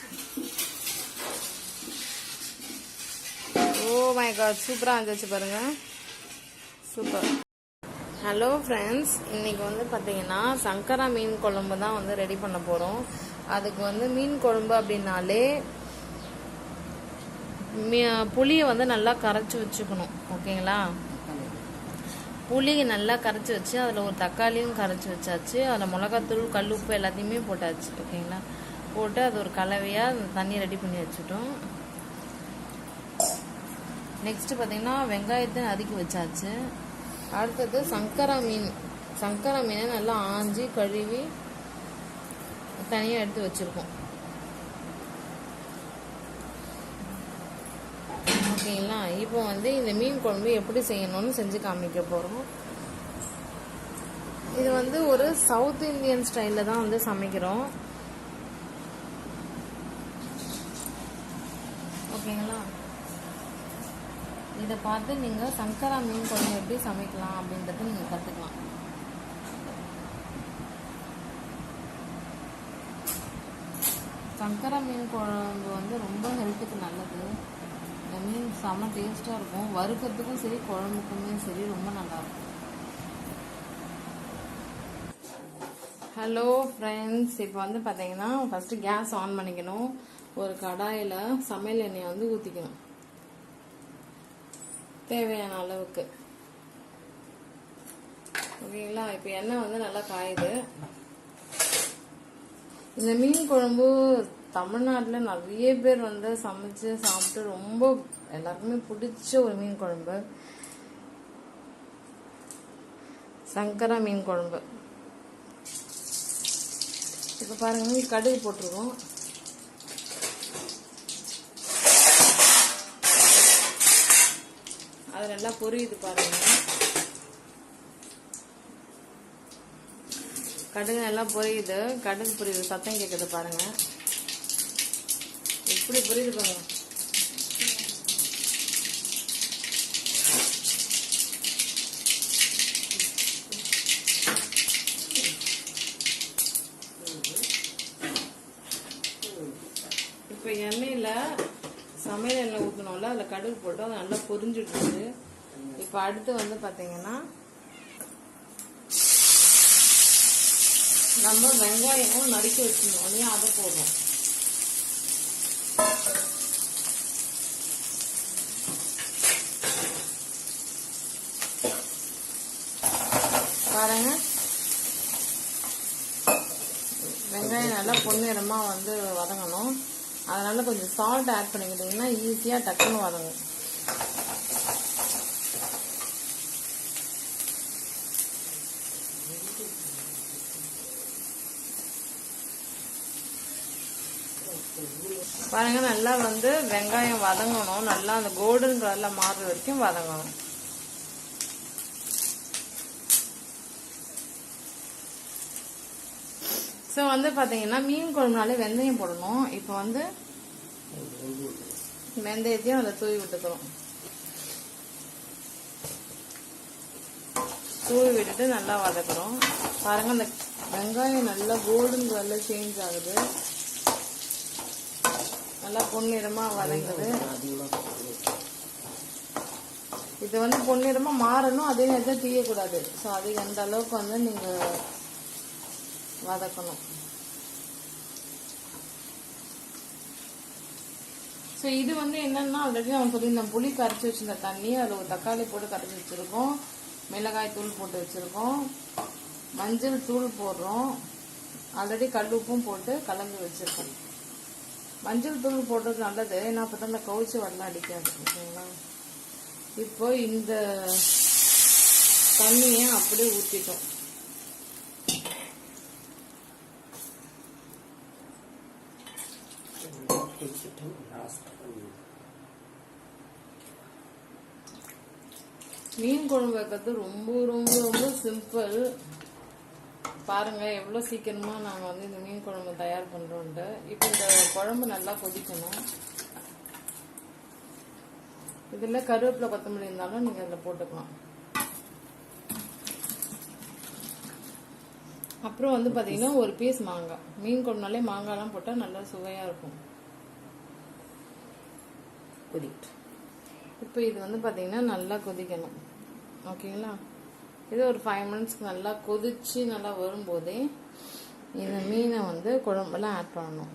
ஓ மை காட், சூப்பராக ஆஞ்சாச்சு பாருங்க, சூப்பர். ஹலோ ஃப்ரெண்ட்ஸ், இன்றைக்கி வந்து பார்த்தீங்கன்னா சங்கரா மீன் குழம்பு தான் வந்து ரெடி பண்ண போகிறோம். அதுக்கு வந்து மீன் குழம்பு அப்படின்னாலே புளியை வந்து நல்லா கரைச்சி வச்சுக்கணும். ஓகேங்களா? புளியை நல்லா கரைச்சி வச்சு அதில் ஒரு தக்காளியும் கரைச்சி வச்சாச்சு. அதில் மிளகாத்தூள், கல் உப்பு எல்லாத்தையுமே போட்டாச்சு. ஓகேங்களா? போட்டு அது ஒரு கலவையாக தண்ணி ரெடி பண்ணி வச்சுட்டோம். நெக்ஸ்ட்டு பார்த்தீங்கன்னா வெங்காயத்தை நறுக்கி வச்சாச்சு. அடுத்தது சங்கரா மீனை நல்லா ஆஞ்சி கழுவி தனியாக எடுத்து வச்சுருக்கோம். ஓகேங்களா? இப்போ வந்து இந்த மீன் குழம்பு எப்படி செய்யணும்னு செஞ்சு காமிக்க போகிறோம். இது வந்து ஒரு சவுத் இந்தியன் ஸ்டைலில் தான் வந்து சமைக்கிறோம். ஓகேங்களா? இதை பார்த்து நீங்கள் சங்கரா மீன் குழம்பு எப்படி சமைக்கலாம் அப்படின்றத நீங்கள் கற்றுக்கலாம். சங்கரா மீன் குழம்பு வந்து ரொம்ப ஹெல்த்துக்கு நல்லது. இந்த மீன் செம்ம டேஸ்ட்டாக இருக்கும். வறுக்கிறதுக்கும் சரி, குழம்புக்குமே சரி, ரொம்ப நல்லாயிருக்கும். ஹலோ ஃப்ரெண்ட்ஸ், இப்போ வந்து பார்த்தீங்கன்னா ஃபஸ்ட்டு கேஸ் ஆன் பண்ணிக்கணும். ஒரு கடாயில் சமையல் எண்ணெயை வந்து ஊற்றிக்கணும் தேவையான அளவுக்கு. ஓகேங்களா? இப்போ எண்ணெய் வந்து நல்லா காயுது. இந்த மீன் குழம்பு தமிழ்நாட்டில் நிறைய பேர் வந்து சமைச்சு சாப்பிட்டு ரொம்ப எல்லாருக்குமே பிடிச்ச ஒரு மீன் குழம்பு சங்கரா மீன் குழம்பு. இப்போ பாருங்க, கடுகு போட்டிருக்கோம். அது நல்லா பொரியுது பாருங்க. கடுகு நல்லா பொரியுது. கடுகு பொரியுது, சத்தம் கேட்குது பாருங்க. இப்படி பொரியுது பாருங்க. இப்போ எண்ணெயில் சமையல் எண்ணெய் ஊற்றணும்ல, அதில் கடுகு போட்டு அது நல்லா பொரிஞ்சிடுச்சு. இப்போ அடுத்து வந்து பார்த்தீங்கன்னா நம்ம வெங்காயமும் நறுக்கி வச்சுருந்தோம் இல்லையா, அதை போடுறோம். பாருங்க, வெங்காயம் நல்லா பொன்னிறமாக வந்து வதங்கணும். அதனால கொஞ்சம் சால்ட் ஆட் பண்ணிக்கிட்டிங்கன்னா ஈஸியாக டக்குன்னு வதங்கும். பாருங்க, நல்லா வந்து வெங்காயம் வதங்கணும். நல்லா அந்த கோல்டன் கலர்ல மாறுற வரைக்கும் வதங்கணும். ஸோ வந்து பார்த்தீங்கன்னா மீன் குழம்புனாலே வெந்தயம் போடணும். இப்போ வந்து வெந்தயத்தையும் அதில் தூவி விட்டுக்கிறோம். தூவி விட்டுட்டு நல்லா வதக்குறோம். பாருங்க, அந்த வெங்காயம் நல்லா கோல்டன் கலர்ல சேஞ்ச் ஆகுது. நல்லா பொன்னிறமாக வதங்குது. இது வந்து பொன்னிறமாக மாறணும், அதே நேரத்தில் தீயக்கூடாது. ஸோ அது அந்த அளவுக்கு வந்து நீங்கள் வதக்கணும். ஸோ இது வந்து என்னன்னா, ஆல்ரெடி நம்ம சொல்லியிருந்தோம், புளி கரைச்சி வச்சிருந்த தண்ணி, அதில் ஒரு தக்காளி போட்டு கரைச்சி வச்சுருக்கோம், மிளகாய் தூள் போட்டு வச்சுருக்கோம், மஞ்சள் தூள் போடுறோம், ஆல்ரெடி கல் உப்பும் போட்டு கலந்து வச்சுருக்கோம். மஞ்சள் தூள் போடுறது நல்லது, ஏன்னா அப்போ தான் அந்த கவுச்சி வரலாம் அடிக்காது. ஓகேங்களா? இப்போ இந்த தண்ணியை அப்படியே ஊற்றிட்டோம். மீன் குழம்பு வைக்கிறது ரொம்ப ரொம்ப ரொம்ப சிம்பிள். பாருங்க எவ்வளோ சீக்கிரமா நாங்கள் வந்து இந்த மீன் குழம்பு தயார் பண்ணுறோன்ட்டு. இப்போ இந்த குழம்பு நல்லா கொதிக்கணும். இதில் கருவேப்பிலை கொத்தமல்லி இருந்தாலும் நீங்கள் அதில் போட்டுக்கலாம். அப்புறம் வந்து பார்த்தீங்கன்னா ஒரு பீஸ் மாங்காய். மீன் குழம்புனாலே மாங்காய்லாம் போட்டால் நல்லா சுவையாக இருக்கும். இப்போ இது வந்து பார்த்தீங்கன்னா நல்லா கொதிக்கணும். ஓகேங்களா? இது ஒரு 5 மினிட்ஸ்க்கு நல்லா கொதிச்சு நல்லா வரும்போதே இந்த மீனை வந்து குழம்புல ஆட் பண்ணணும்.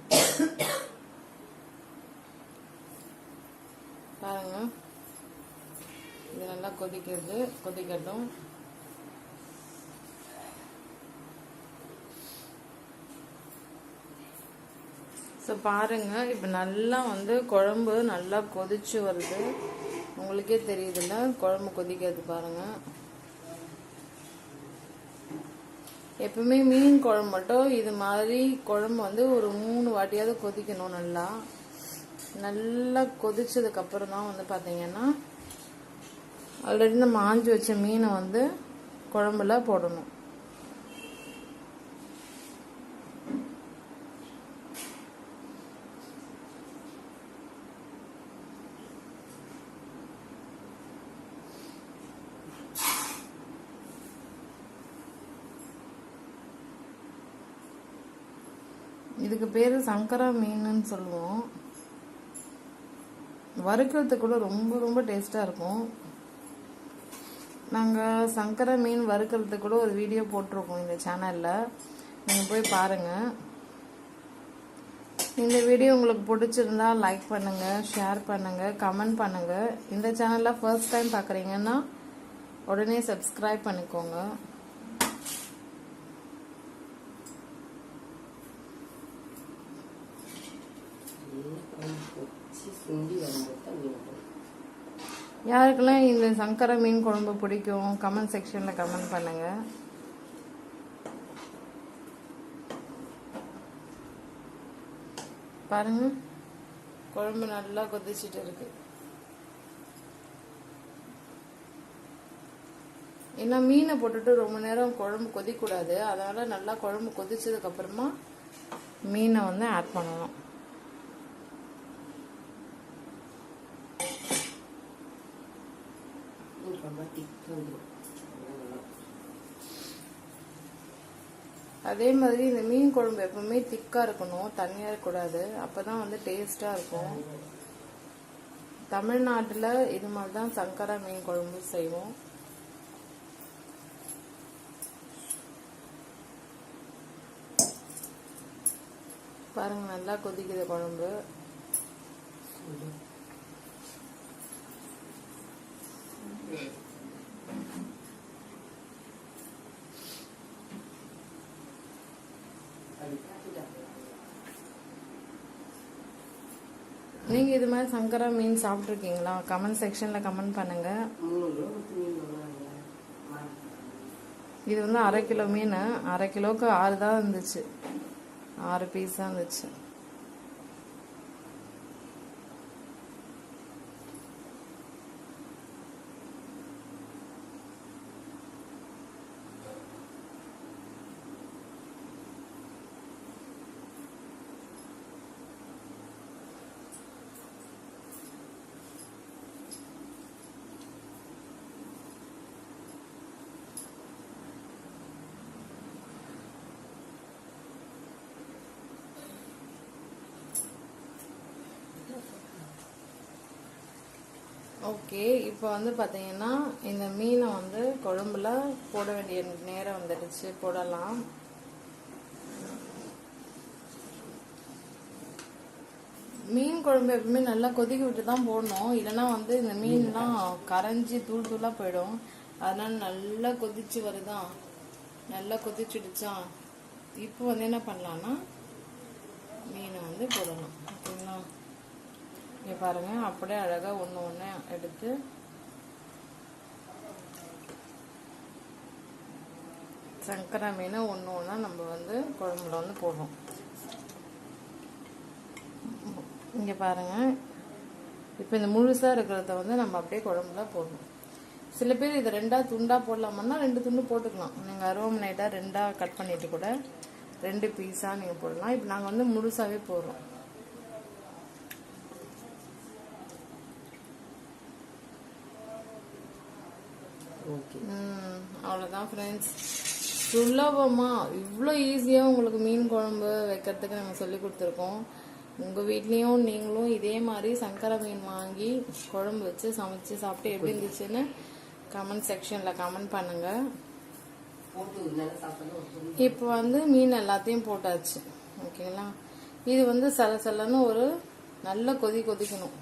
பாருங்க, இது நல்லா கொதிக்கட்டும். ஸோ பாருங்க, இப்போ நல்லா வந்து குழம்பு நல்லா கொதிச்சு வருது. உங்களுக்கே தெரியுதுல்ல குழம்பு கொதிக்கிறது. பாருங்க, எப்பவுமே மீன் குழம்பு மட்டும் இது மாதிரி குழம்பு வந்து ஒரு 3 வாட்டியாவது கொதிக்கணும். நல்லா கொதிச்சதுக்கு அப்புறம் தான் வந்து பார்த்தீங்கன்னா ஆல்ரெடி நம்ம ஆஞ்சி வச்ச மீனை வந்து குழம்புல போடணும். இதுக்கு பேர் சங்கரா மீனுன்னு சொல்லுவோம். வறுக்கிறதுக்கு கூட ரொம்ப ரொம்ப டேஸ்ட்டாக இருக்கும். நாங்கள் சங்கரா மீன் வறுக்கிறதுக்கு கூட ஒரு வீடியோ போட்டிருக்கோம் இந்த சேனலில், நீங்கள் போய் பாருங்கள். இந்த வீடியோ உங்களுக்கு பிடிச்சிருந்தா லைக் பண்ணுங்கள், ஷேர் பண்ணுங்கள், கமெண்ட் பண்ணுங்கள். இந்த சேனலில் ஃபர்ஸ்ட் டைம் பார்க்குறீங்கன்னா உடனே சப்ஸ்கிரைப் பண்ணிக்கோங்க. யாருக்கெல்லாம் இந்த சங்கரா மீன் குழம்பு பிடிக்கும் கமெண்ட் செக்ஷனில் கமெண்ட் பண்ணுங்க. பாருங்க, குழம்பு நல்லா கொதிச்சுட்டு இருக்கு. ஏன்னா மீனை போட்டுட்டு ரொம்ப நேரம் குழம்பு கொதிக்கூடாது. அதனால நல்லா குழம்பு கொதிச்சதுக்கு அப்புறமா மீனை வந்து ஆட் பண்ணணும். அதே மாதிரி இந்த மீன் குழம்பு எப்பவுமே திக்கா இருக்கணும், தண்ணியா இருக்கக்கூடாது. அப்பதான் வந்து டேஸ்டா இருக்கும். தமிழ்நாட்டுல இது மாதிரி தான் சங்கரா மீன் குழம்பு செய்வோம். பாருங்க, நல்லா கொதிக்குது குழம்பு. நீங்கள் இது மாதிரி சங்கரா மீன் சாப்பிட்ருக்கீங்களா? கமெண்ட் செக்ஷனில் கமெண்ட் பண்ணுங்கள். 3 கிலோ மீன் வாங்குவாங்க. இது வந்து 1/2 கிலோ மீன். 1/2 கிலோவுக்கு 6 தான் இருந்துச்சு, 6 பீஸ் தான் இருந்துச்சு. ஓகே, இப்போ வந்து பார்த்தீங்கன்னா இந்த மீனை வந்து குழம்புல போட வேண்டிய நேரம் வந்துடுச்சு. போடலாம். மீன் குழம்பு எப்பவுமே நல்லா கொதிக்க விட்டு தான் போடணும், இல்லைன்னா வந்து இந்த மீன்லாம் கரைஞ்சி தூள் தூளாக போயிடும். அதனால நல்லா கொதிச்சு வருதான், நல்லா கொதிச்சுடுச்சா. இப்போ வந்து என்ன பண்ணலான்னா மீனை வந்து போடலாம். ஓகேங்களா? இங்கே பாருங்கள், அப்படியே அழகாக ஒன்று ஒன்று எடுத்து சங்கரா மீனை ஒன்று ஒன்றா நம்ம வந்து குழம்புல வந்து போடுறோம். இங்கே பாருங்கள், இப்போ இந்த முழுசாக இருக்கிறத வந்து நம்ம அப்படியே குழம்புல போடணும். சில பேர் இதை 2 துண்டாக போடலாமன்னா 2 துண்டு போட்டுக்கலாம். நீங்கள் அருவமனைட்டாக 2 கட் பண்ணிட்டு கூட 2 பீஸாக நீங்கள் போடலாம். இப்போ நாங்கள் வந்து முழுசாகவே போடுறோம். அவ்வளோதான் ஃப்ரெண்ட்ஸ். சுலபமாக இவ்வளோ ஈஸியாக உங்களுக்கு மீன் குழம்பு வைக்கிறதுக்கு நம்ம சொல்லி கொடுத்துருக்கோம். உங்கள் வீட்லேயும் நீங்களும் இதே மாதிரி சங்கரா மீன் வாங்கி குழம்பு வச்சு சமைச்சு சாப்பிட்டு எப்படி இருந்துச்சுன்னு கமெண்ட் செக்ஷனில் கமெண்ட் பண்ணுங்கள். இப்போ வந்து மீன் எல்லாத்தையும் போட்டாச்சு. ஓகேங்களா? இது வந்து சலன்னு ஒரு நல்ல கொதிக்கணும்.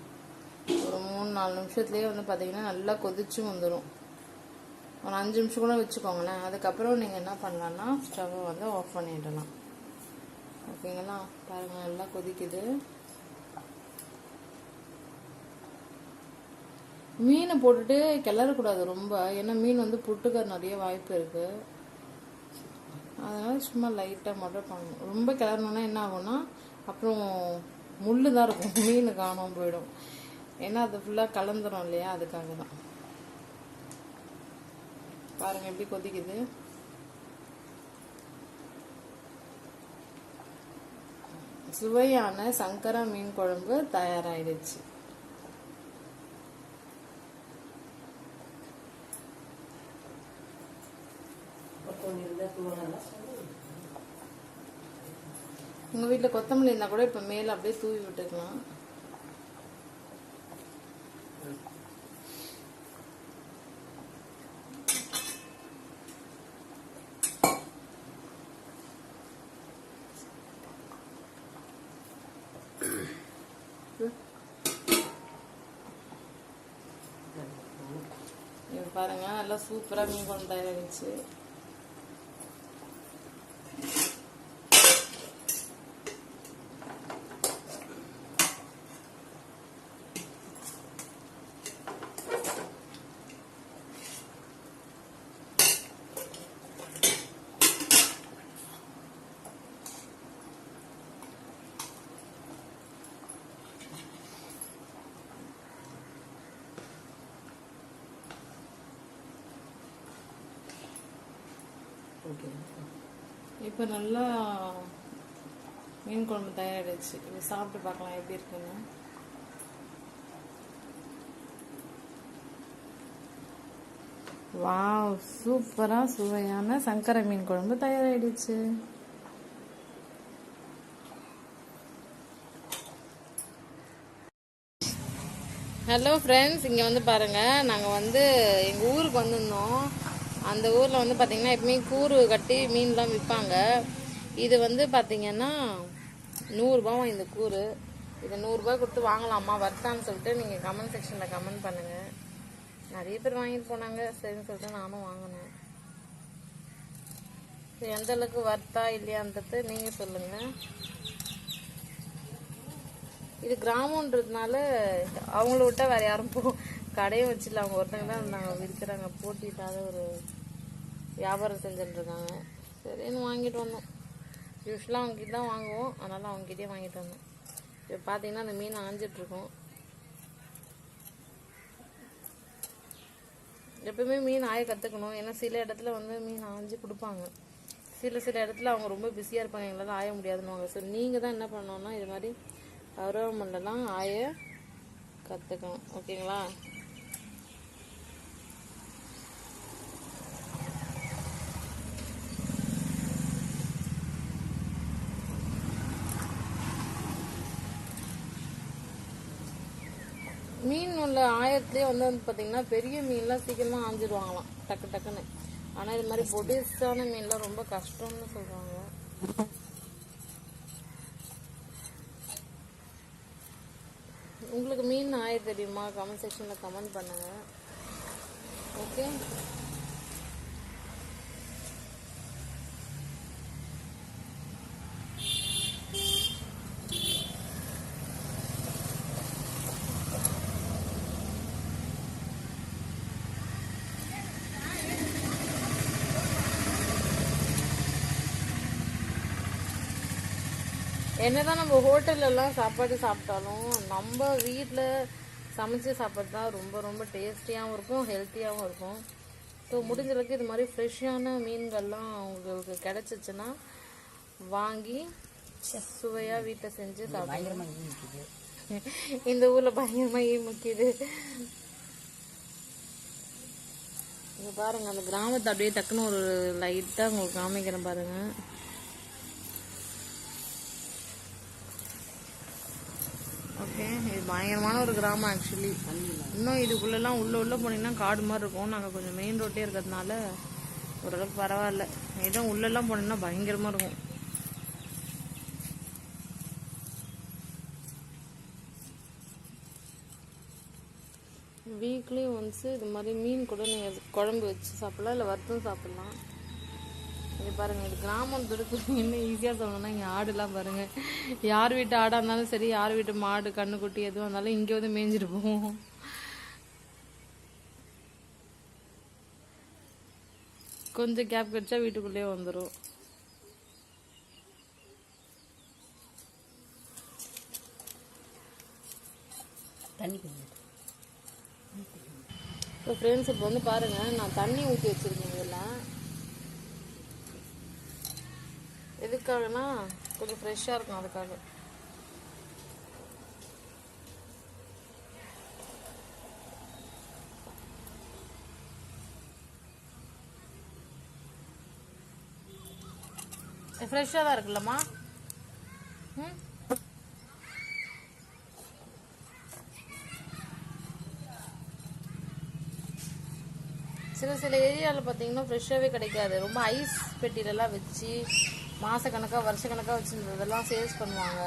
ஒரு 3-4 நிமிஷத்துலேயே வந்து பார்த்தீங்கன்னா நல்லா கொதிச்சு வந்துடும். ஒரு 5 நிமிஷம் கூட வச்சுக்கோங்களேன். அதுக்கப்புறம் நீங்கள் என்ன பண்ணலான்னா ஸ்டவ்வை வந்து ஆஃப் பண்ணிடலாம். ஓகேங்களா? பாருங்கள், நல்லா கொதிக்குது. மீனை போட்டுட்டு கிளறக்கூடாது ரொம்ப, ஏன்னா மீன் வந்து புட்டுக்க நிறைய வாய்ப்பு இருக்குது. அதனால சும்மா லைட்டாக மட்டும் பண்ணணும். ரொம்ப கிளறணுன்னா என்ன ஆகும்னா அப்புறம் முள்ளு தான் இருக்கும், மீன் காணாமல் போயிடும். ஏன்னா அது ஃபுல்லாக கலந்துரும் இல்லையா, அதுக்காக தான். பாருங்க எப்படி கொதிக்குது. சுவையான சங்கரா மீன் குழம்பு தயாராகிடுச்சு. உங்க வீட்டில் கொத்தமல்லி இருந்தால் கூட இப்போ மேலே அப்படியே தூவி விட்டுக்கலாம். பாருங்க, நல்லா சூப்பராக மீன் குழம்பு தயாராகிடுச்சு. இப்போ நல்லா மீன் குழம்பு தயாராகிடுச்சு. இப்போ சாப்பிட்டு பார்க்கலாம் எப்படி இருக்குன்னு. வாவ், சூப்பராக சுவையான சங்கரா மீன் குழம்பு தயாராகிடுச்சு. ஹலோ ஃப்ரெண்ட்ஸ், இங்கே வந்து பாருங்கள், நாங்கள் வந்து எங்கள் ஊருக்கு வந்திருந்தோம். அந்த ஊரில் வந்து பார்த்திங்கன்னா எப்பவுமே கூறு கட்டி மீன்லாம் விற்பாங்க. இது வந்து பார்த்திங்கன்னா 100 ரூபாவா இந்த கூறு. இது 100 ரூபாய் கொடுத்து வாங்கலாமா வர்த்தான்னு சொல்லிட்டு நீங்கள் கமெண்ட் செக்ஷனில் கமெண்ட் பண்ணுங்கள். நிறைய பேர் வாங்கிட்டு போனாங்க, சரின்னு சொல்லிட்டு நானும் வாங்கினேன். எந்த அளவுக்கு வர்த்தா இல்லையான்றது நீங்கள் சொல்லுங்கள். இது கிராமன்றதுனால அவங்கள விட்டா வேற யாரும் கடையும் வச்சிடல. அவங்க ஒருத்தங்க தான் இருந்தாங்க விற்கிறாங்க, போட்டிட்டாத ஒரு வியாபாரம் செஞ்சுட்டு இருக்காங்க. சரின்னு வாங்கிட்டு வந்தோம். யூஸ்வலாக அவங்ககிட்ட தான் வாங்குவோம், அதனால அவங்ககிட்டயே வாங்கிட்டு வந்தோம். இப்போ பார்த்தீங்கன்னா அந்த மீன் ஆஞ்சிட்ருக்கோம். எப்பவுமே மீன் ஆய கற்றுக்கணும். ஏன்னா சில இடத்துல வந்து மீன் ஆஞ்சி கொடுப்பாங்க, சில இடத்துல அவங்க ரொம்ப பிஸியாக இருப்பாங்க, எங்களால் ஆய முடியாதுன்னுவாங்க. ஸோ நீங்கள் தான் என்ன பண்ணணும்னா இது மாதிரி அருவாமனைலாம் ஆய கற்றுக்கணும். ஓகேங்களா? மீன் உள்ள ஆயத்துலேயே வந்து பார்த்தீங்கன்னா பெரிய மீன்லாம் சீக்கிரமாக ஆஞ்சிடுவாங்களாம் டக்கு டக்குன்னு. ஆனால் இது மாதிரி பொடிசான மீன்லாம் ரொம்ப கஷ்டம்னு சொல்கிறாங்க. உங்களுக்கு மீன் ஆய தெரியுமா? கமெண்ட் செக்ஷனில் கமெண்ட் பண்ணுங்கள். ஓகே, என்னதான் நம்ம ஹோட்டல்லலாம் சாப்பாடு சாப்பிட்டாலும் நம்ம வீட்டில் சமைச்சு சாப்பிட்றது தான் ரொம்ப ரொம்ப டேஸ்டியாகவும் இருக்கும், ஹெல்த்தியாகவும் இருக்கும். ஸோ முடிஞ்ச அளவுக்கு இது மாதிரி ஃப்ரெஷ்ஷான மீன்கள்லாம் உங்களுக்கு கிடச்சிச்சின்னா வாங்கி சுவையாக வீட்டில் செஞ்சு சாப்பிடுங்க. இந்த ஊரில் பயங்கரமாக முக்கியது. இங்கே பாருங்கள், அந்த கிராமத்தை அப்படியே டக்குன்னு ஒரு லைட்டாக உங்களுக்கு காமிக்கிறேன் பாருங்கள். ஓகே, இது பயங்கரமான ஒரு கிராமம் ஆக்சுவலி. இன்னும் இதுக்குள்ளெல்லாம் உள்ள போனீங்கன்னா காடு மாதிரி இருக்கும். நாங்கள் கொஞ்சம் மெயின் ரோட்டே இருக்கிறதுனால ஓரளவுக்கு பரவாயில்ல. இடம் உள்ளெல்லாம் போனீங்கன்னா பயங்கரமாக இருக்கும். வீக்லி ஒன்ஸு இது மாதிரி மீன் கூட நீங்கள் குழம்பு வச்சு சாப்பிட்லாம், இல்லை வறுத்தும் சாப்பிட்லாம். இது பாருங்கள், இது கிராமம் துடுக்கு. இன்னும் ஈஸியாக சொல்லணும்னா இங்கே ஆடுலாம் பாருங்கள். யார் வீட்டு ஆடாக இருந்தாலும் சரி, யார் வீட்டு மாடு கண்ணுக்குட்டி எதுவும் இருந்தாலும் இங்கே வந்து மேய்ஞ்சிட்டு போவோம். கொஞ்சம் கேப் கிடைச்சா வீட்டுக்குள்ளேயே வந்துடும். இப்போ ஃப்ரெண்ட்ஸ், இப்போ வந்து பாருங்கள், நான் தண்ணி ஊற்றி வச்சுருக்கேன். இதெல்லாம் எதுக்காகனா கொஞ்சம் ஃப்ரெஷ்ஷாக இருக்கும், அதுக்காக. ஃப்ரெஷ்ஷாக தான் இருக்குல்லம்மா. சில ஏரியாவில் பார்த்தீங்கன்னா ஃப்ரெஷ்ஷாகவே கிடைக்காது. ரொம்ப ஐஸ் பெட்டிலெல்லாம் வச்சு மாதக்கணக்காக வருஷக்கணக்காக வச்சுருந்ததெல்லாம் சேல்ஸ் பண்ணுவாங்க.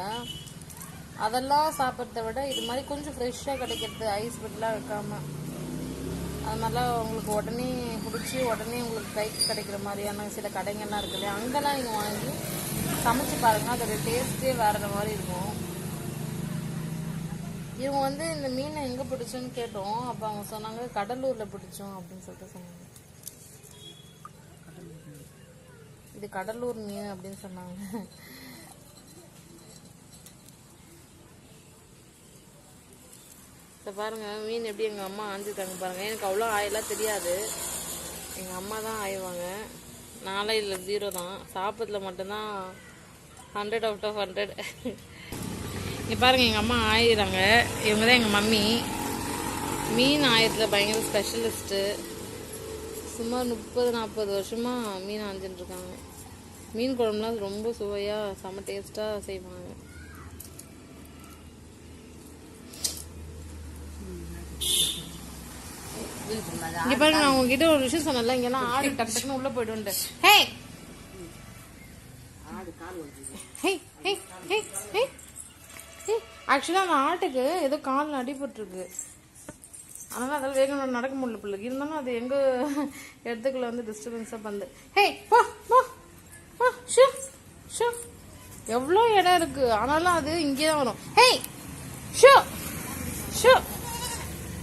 அதெல்லாம் சாப்பிட்றத விட இது மாதிரி கொஞ்சம் ஃப்ரெஷ்ஷாக கிடைக்கிறது, ஐஸ் பெட்டிலாம் வைக்காமல், அது மாதிரிலாம் உங்களுக்கு உடனே பிடிச்சி உடனே உங்களுக்கு கைக்கு கிடைக்கிற மாதிரியான சில கடைங்கள்லாம் இருக்குது இல்லையா, அங்கெல்லாம் நீங்கள் வாங்கி சமைச்சு பாருங்கள். அதோட டேஸ்ட்டே வேறு மாதிரி இருக்கும். இவங்க வந்து இந்த மீனை எங்கே பிடிச்சோன்னு கேட்டோம். அப்போ அவங்க சொன்னாங்க கடலூரில் பிடிச்சோம் அப்படின்னு சொல்லிட்டு சொன்னாங்க. இது கடலூர் மீன் அப்படின்னு சொன்னாங்க. இப்போ பாருங்கள் மீன் எப்படி எங்கள் அம்மா ஆஞ்சிருக்காங்க பாருங்கள். எனக்கு அவ்வளோ ஆயெல்லாம் தெரியாது, எங்கள் அம்மா தான் ஆய்வாங்க. நாளே இல்லை 0 தான். சாப்பிட்றதுல மட்டும்தான் 100 out of 100. இங்கே பாருங்கள், எங்கள் அம்மா ஆயிடுறாங்க. இவங்க தான் எங்கள் மம்மி. மீன் ஆயத்தில் பயங்கர ஸ்பெஷலிஸ்ட்டு. சுமார் 30-40 வருஷமாக மீன் ஆஞ்சிட்டுருக்காங்க. மீன் குழம்புலாம் ரொம்ப சுவையாக செம்ம டேஸ்ட்டாக செய்வாங்க. இங்கே பாருங்க, நான் உங்ககிட்ட ஒரு விஷயம் சொன்னல, இங்கெல்லாம் ஆடு டக்கு டக்குன்னு உள்ளே போய்டுன்ட்டு. ஹே ஆக்சுவலாக அந்த ஆட்டுக்கு ஏதோ காலில் அடிபட்டுருக்கு, அதனால் அதெல்லாம் வேகம் நடக்க முடியல பிள்ளைக்கு. இருந்தாலும் அது எங்கள் இடத்துக்குள்ள வந்து டிஸ்டர்பன்ஸாக பண்ணுது. ஹே போ போ போ, ஷூ ஷூ. எவ்வளோ இடம் இருக்குது, ஆனாலும் அது இங்கே தான் வரும். ஹே ஷோ ஷோ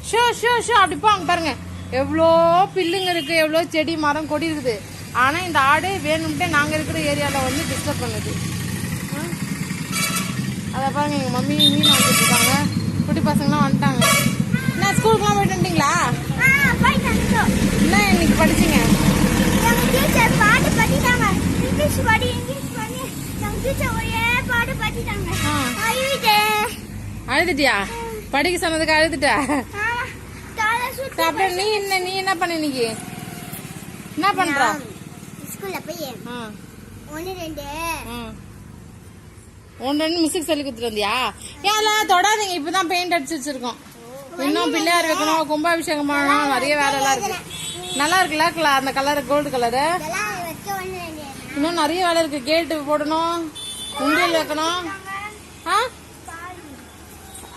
ஷோ ஷோ ஷோ அப்படி போங்க பாருங்க. எவ்வளோ பில்லுங்க இருக்குது, எவ்வளோ செடி மரம் கொடி இருக்குது. ஆனால் இந்த ஆடு வேணும்ட்டே நாங்கள் இருக்கிற ஏரியாவில் வந்து டிஸ்டர்ப் பண்ணுது. அதை பாருங்க, எங்கள் மம்மி மீன் வாங்கிட்டு இருக்காங்க. குட்டி பசங்களாம் வந்துட்டாங்க. என்ன ஸ்கூலுக்குலாம் போயிட்டு வந்துட்டீங்களா? என்ன இன்னைக்கு படிச்சிங்க? அழுதுட்டியா? படிக்க சொன்னதுக்கு அழுதுட்டா? அப்புறம் நீ என்ன பண்ண இன்னைக்கு? என்ன பண்ற? ஸ்கூல்ல போய் 1 2 மிஸ்ஸுக்கு சொல்லி கொடுத்துட்டு வந்தியா? ஏன் தொடாதீங்க, இப்பதான் பெயிண்ட் அடிச்சு வச்சிருக்கோம். இன்னும் பிள்ளையார் வைக்கணும், கும்பாபிஷேகம் பண்ணணும், நிறைய வேலை எல்லாம் இருக்கு. நல்லா இருக்குல்ல அந்த கலர், கோல்டு கலரு. இன்னும் நிறைய வேலை இருக்கு. கேட்டு போடணும், உண்டியல் வைக்கணும்.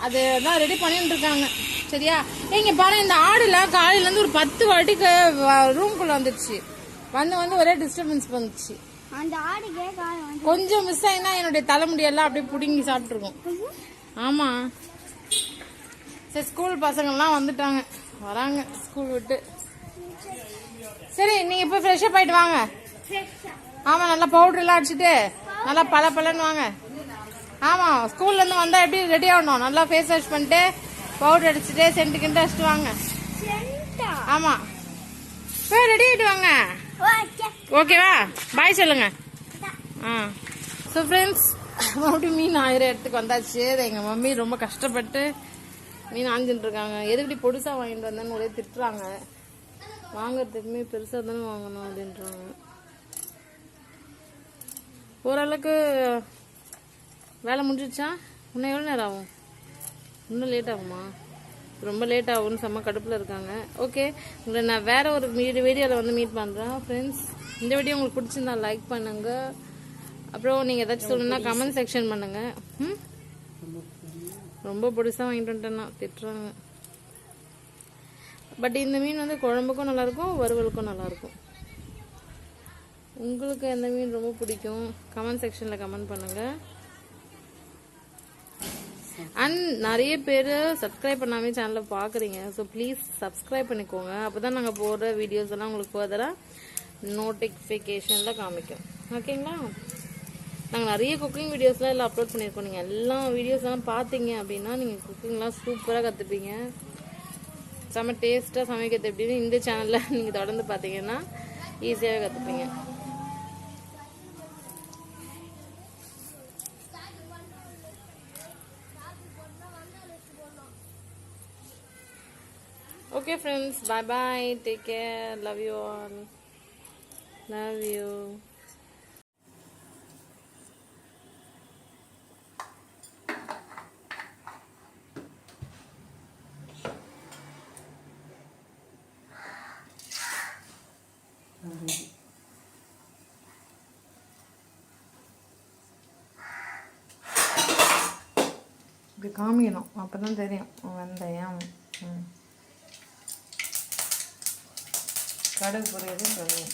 அதுதான் ரெடி பண்ணிட்டு இருக்காங்க. சரியா? இங்க பாருங்க, இந்த ஆடுலாம் காலையில இருந்து ஒரு 10 வாட்டிக்கு ரூம்குள்ள வந்துருச்சு. வந்து ஒரே டிஸ்டர்பன்ஸ் வந்துச்சு. கொஞ்சம் மிஸ் ஆயினா என்னுடைய தலைமுடியெல்லாம் அப்படியே புடுங்கி சாப்பிட்டுருக்கோம். ஆமா. சரி, ஸ்கூல் பசங்கள்லாம் வந்துட்டாங்க, வராங்க ஸ்கூல் விட்டு. சரி, நீங்க போய் ஃப்ரெஷ்ஷப் ஆயிட்டு வாங்க. ஆமா, நல்லா பவுடர் எல்லாம் அடிச்சுட்டு நல்லா பலன்னு வாங்க. ஆமா, ஸ்கூல்ல இருந்து வந்தா எப்படி ரெடி ஆகணும்? நல்லா ஃபேஸ் வாஷ் பண்ணிட்டு பவுடர் அடிச்சுட்டு சென்ட் கிண்டு அடிச்சுட்டு வாங்க. ஆமா, போய் ரெடி ஆயிட்டு வாங்க. ஓகேவா? பாய் சொல்லுங்க. ஸோ ஃப்ரெண்ட்ஸ், மறுபடியும் மீன் ஆயிரம் இடத்துக்கு வந்தாச்சு. எங்கள் மம்மி ரொம்ப கஷ்டப்பட்டு மீன் ஆஞ்சிட்டு இருக்காங்க. எதுக்கடி பொடுசாக வாங்கிட்டு வந்தேன்னு ஒரே திட்டுறாங்க. வாங்கறதுக்குமே பெருசாக தானே வாங்கணும் அப்படின்றாங்க. ஓரளவுக்கு வேலை முடிஞ்சிச்சா? இன்னும் எவ்வளோ நேரம் ஆகும்? இன்னும் லேட் ஆகுமா? ரொம்ப லேட் ஆகும்னு செம்ம கடுப்பில் இருக்காங்க. ஓகே, உங்களை நான் வேற ஒரு வீடியோவில் வந்து மீட் பண்ணுறேன். ஃப்ரெண்ட்ஸ், இந்த வீடியோ உங்களுக்கு பிடிச்சிருந்தா லைக் பண்ணுங்க. அப்புறம் நீங்கள் ஏதாச்சும் சொல்லணும்னா கமெண்ட் செக்ஷன் பண்ணுங்க. ரொம்ப பொடிசாக வாங்கிட்டு வந்துட்டேன்னா திட்டுறாங்க. பட் இந்த மீன் வந்து குழம்புக்கும் நல்லாயிருக்கும், வறுவலுக்கும் நல்லாயிருக்கும். உங்களுக்கு எந்த மீன் ரொம்ப பிடிக்கும்? கமெண்ட் செக்ஷனில் கமெண்ட் பண்ணுங்கள். அண்ட் நிறைய பேர் சப்ஸ்கிரைப் பண்ணாமே சேனலை பார்க்குறீங்க. ஸோ ப்ளீஸ் சப்ஸ்கிரைப் பண்ணிக்கோங்க. அப்போ தான் நாங்கள் போடுற வீடியோஸ் எல்லாம் உங்களுக்கு ஃபர்தராக நோட்டிஃபிகேஷனில் காமிக்கும். ஓகேங்களா? நாங்கள் நிறைய குக்கிங் வீடியோஸ்லாம் எல்லாம் அப்லோட் பண்ணியிருக்கோம். நீங்கள் எல்லா வீடியோஸ்லாம் பார்த்தீங்க அப்படின்னா நீங்கள் குக்கிங்லாம் சூப்பராக கற்றுப்பீங்க. செம்ம டேஸ்ட்டாக சமைக்கிறது எப்படின்னு இந்த சேனலில் நீங்கள் தொடர்ந்து பார்த்தீங்கன்னா ஈஸியாகவே கற்றுப்பீங்க. Okay friends, bye bye, take care, love you all, love you. இப்படி காமிக்கணும், அப்போ தான் தெரியும் வெந்தயம். கடுகு பொரியது சொல்லுவோம்.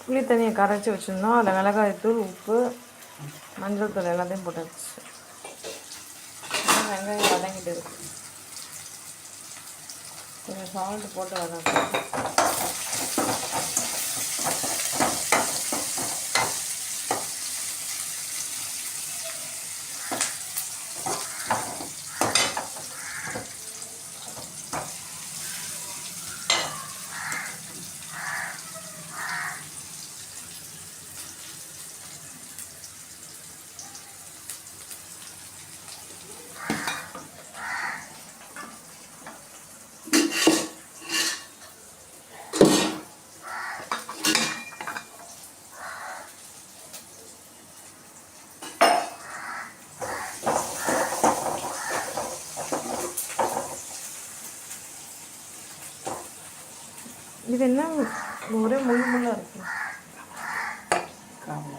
புளி தண்ணியை கரைச்சி வச்சுருந்தோம். அதில் மிளகாய் தூள், உப்பு, மஞ்சள் தூள் எல்லாத்தையும் போட்டாச்சு. வெங்காயம் வதங்கிட்டு இருக்கு. கொஞ்சம் சால்ட் போட்டு வதக்கும். இது என்ன ஒரே முள்ளு முள்ளாக இருக்கு. கவலை.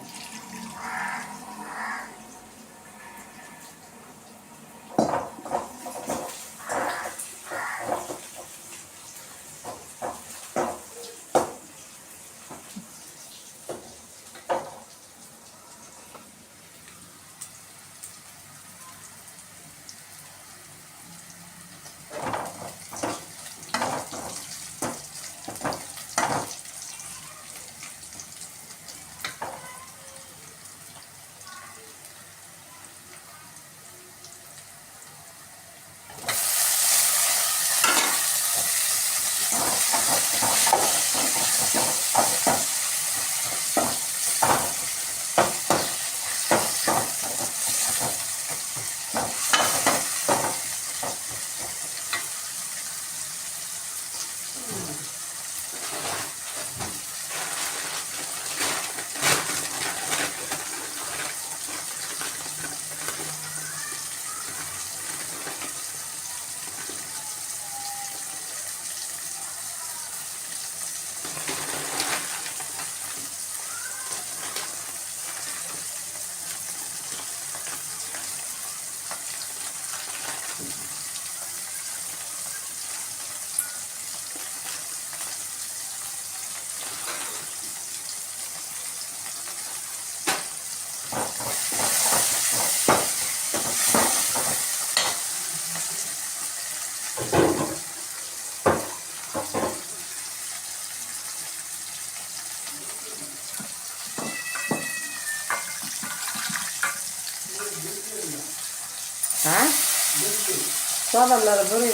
சோளம் இல்லாத பொருள்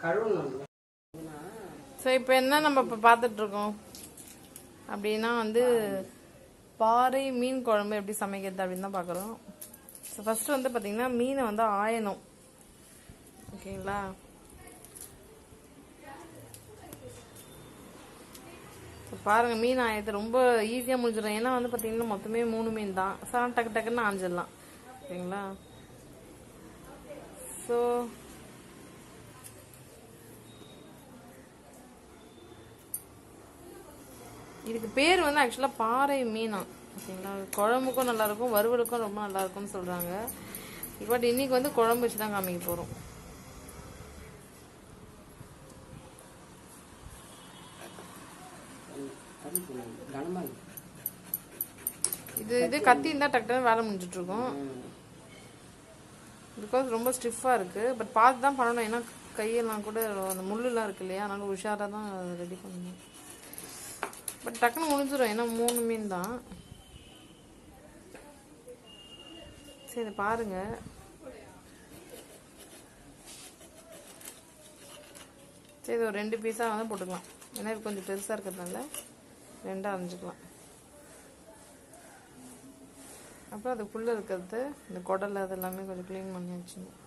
கழுவணும். ஸோ இப்போ என்ன நம்ம இப்போ பார்த்துட்ருக்கோம் அப்படின்னா வந்து பாறை மீன் குழம்பு எப்படி சமைக்கிறது அப்படின்னு தான் பார்க்குறோம். ஸோ ஃபஸ்ட்டு வந்து பார்த்திங்கன்னா மீனை வந்து ஆயணும். ஓகேங்களா? பாருங்கள், மீன் ஆயத்தை ரொம்ப ஈஸியாக முடிஞ்சிடும். ஏன்னா வந்து பார்த்திங்கன்னா மொத்தமே 3 மீன் தான். டக்கு டக்குன்னு ஆஞ்சிடலாம். ஓகேங்களா? ஸோ இதுக்கு பேர் வந்து ஆக்சுவலாக பாறை மீனா. ஓகேங்களா? குழம்புக்கும் நல்லாயிருக்கும், வறுவலுக்கும் ரொம்ப நல்லாயிருக்கும்னு சொல்கிறாங்க. பட் இன்னைக்கு வந்து குழம்பு வச்சு தான் காமிக்க போகிறோம். இது கத்தி இருந்தால் டக்குன்னு வேலை முடிஞ்சிட்ருக்கோம். பிகாஸ் ரொம்ப ஸ்டிஃபாக இருக்குது. பட் பார்த்து தான் பண்ணணும். ஏன்னா கையெல்லாம் கூட அந்த முள்ளுலாம் இருக்கு இல்லையா, அதனால உஷாராக தான் ரெடி பண்ணணும். பட் டக்குன்னு முடிஞ்சிடும். ஏன்னா 3 மீன் தான். சரி பாருங்க. சரி, இது ஒரு 2 பீஸாக வந்து போட்டுக்கலாம். ஏன்னா இது கொஞ்சம் பெருசாக இருக்கிறதுனால 2ஆக அரைஞ்சிக்கலாம். அப்புறம் அதுக்குள்ளே இருக்கிறது இந்த குடல் அது எல்லாமே கொஞ்சம் க்ளீன் பண்ணி வச்சுக்கணும்.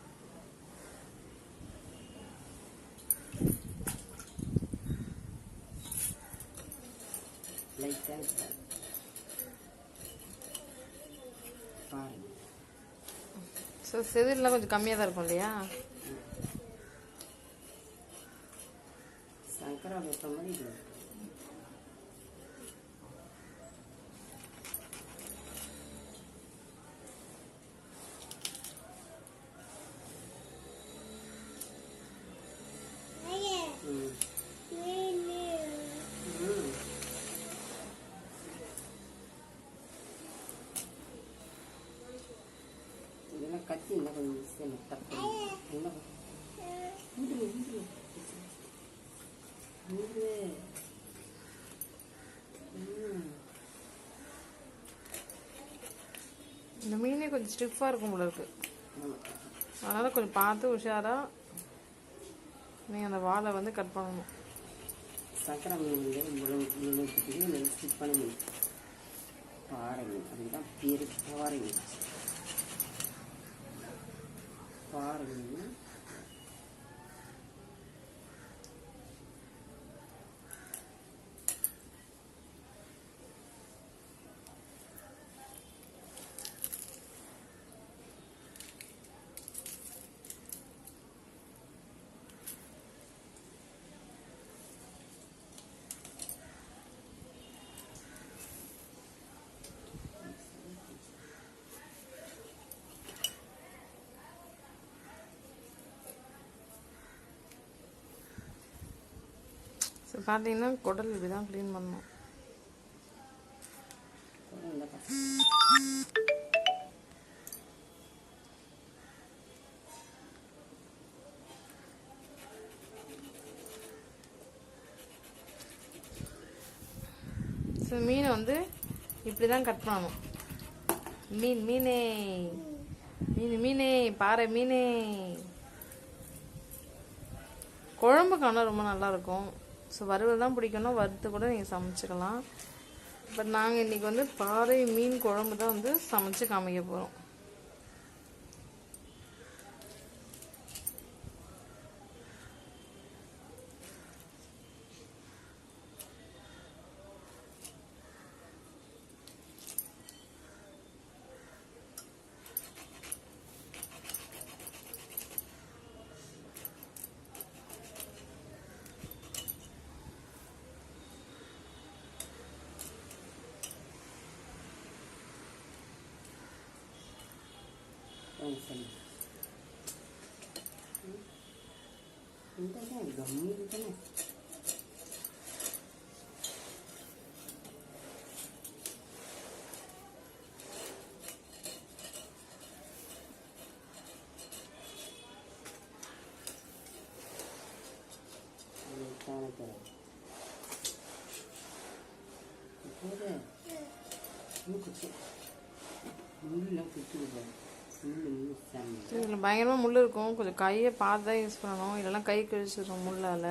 லைட்டாக பாருங்க. ஸோ செதில்லாம் கொஞ்சம் கம்மியாக தான் இருக்கும் இல்லையா? சங்கரா வைத்த மாதிரி இது இதெல்லாம் கத்தி இன்னும் கொஞ்சம் ஈஸியாக தப்பு இன்னும் இந்த மீனே கொஞ்சம் ஸ்டிஃபாக இருக்கும் போல இருக்கு. அதனால் கொஞ்சம் பார்த்து உஷாராக நீங்கள் அந்த வாழை வந்து கட் பண்ணணும். சக்கரை மீன் முழு குட்டிக்கு ஸ்டிப்பான மீன் பாறை மீன் அதுதான் பேர் பாறை மீன். பாறை மீன் ஸோ பார்த்தீங்கன்னா குடல் இப்படி தான் க்ளீன் பண்ணணும். ஸோ மீனை வந்து இப்படி தான் கட் பண்ணணும். மீனே மீனே பாறை மீனே. குழம்புக்கு ஆனால் ரொம்ப நல்லாயிருக்கும். ஸோ வறுவல் தான் பிடிக்கும்னா வறுத்து கூட நீங்கள் சமைச்சிக்கலாம். பட் நாங்கள் இன்றைக்கி வந்து பாறை மீன் குழம்பு தான் வந்து சமைச்சு காமிக்க போகிறோம். இதில் பயங்கரமாக முள் இருக்கும். கொஞ்சம் கையை பார்த்து தான் யூஸ் பண்ணணும், இல்லைனா கை கிழிச்சிடும் முள்ளால்.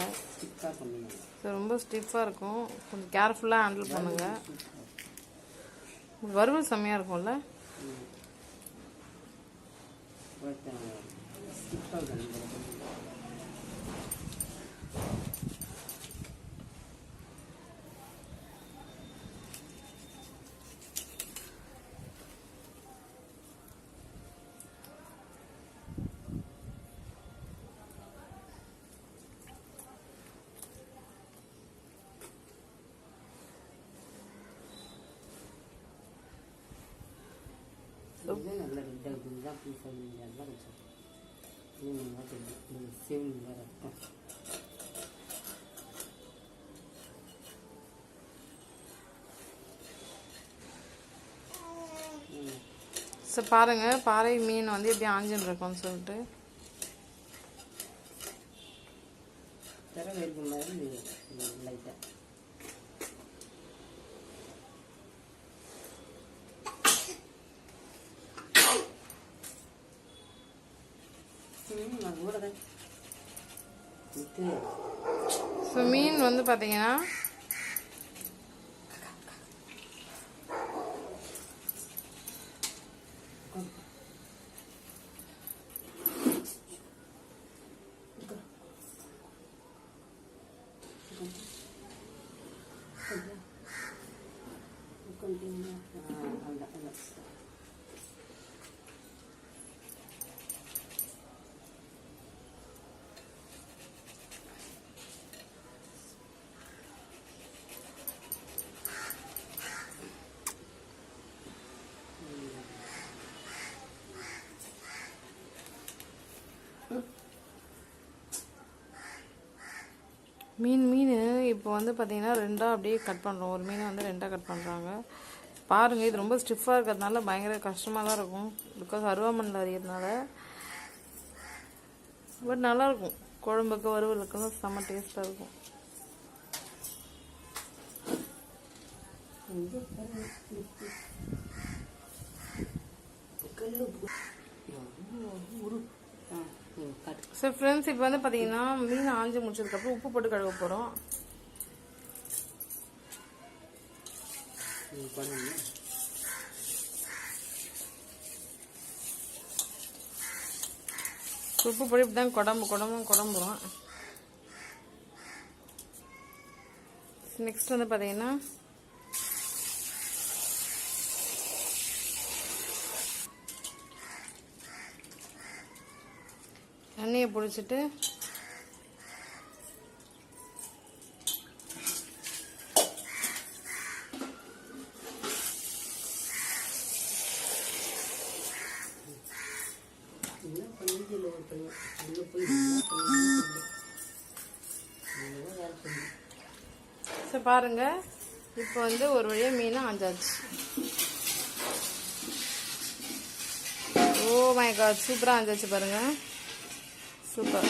ஸோ ரொம்ப ஸ்டிஃபாக இருக்கும், கொஞ்சம் கேர்ஃபுல்லாக ஹேண்டில் பண்ணுங்கள். வறுவல் செம்மையாக இருக்கும்ல. நல்ல ரெண்டாக தான் பீஸ் நல்லா கொஞ்சம் சேவ் ரத்தம். ஸோ பாருங்கள், பாறை மீன் வந்து எப்படி ஆஞ்சின்னு இருக்கும்னு சொல்லிட்டு தர இருக்கும் மாதிரி லைட்டாக ஸோ மீன் வந்து பார்த்தீங்கன்னா மீன் இப்போ வந்து பார்த்தீங்கன்னா ரெண்டாக அப்படியே கட் பண்ணுறோம். ஒரு மீனை வந்து ரெண்டாக கட் பண்ணுறாங்க. பாருங்கள், இது ரொம்ப ஸ்டிஃபாக இருக்கிறதுனால பயங்கர கஷ்டமாக தான் இருக்கும். பிகாஸ் அருவாமண்ணில் அறியறதுனால. பட் நல்லாயிருக்கும், குழம்புக்கு வறுவலுக்கு செம்ம டேஸ்ட்டாக இருக்கும். ஸோ ஃப்ரெண்ட்ஸ், இப்போ வந்து பார்த்தீங்கன்னா மீன் ஆஞ்சி முடிச்சதுக்கப்புறம் உப்பு போட்டு கழுவ போகிறோம். உப்பு போட்டு இப்படி தான் குழம்புறோம். நெக்ஸ்ட் வந்து பார்த்தீங்கன்னா எண்ணெயை பிடிச்சிட்டு பாருங்க, இப்போ வந்து ஒரு வழியாக மீனை ஆஞ்சாச்சு. ஓ மை காட், சூப்பராக ஆஞ்சாச்சு பாருங்க, சூப்பர்.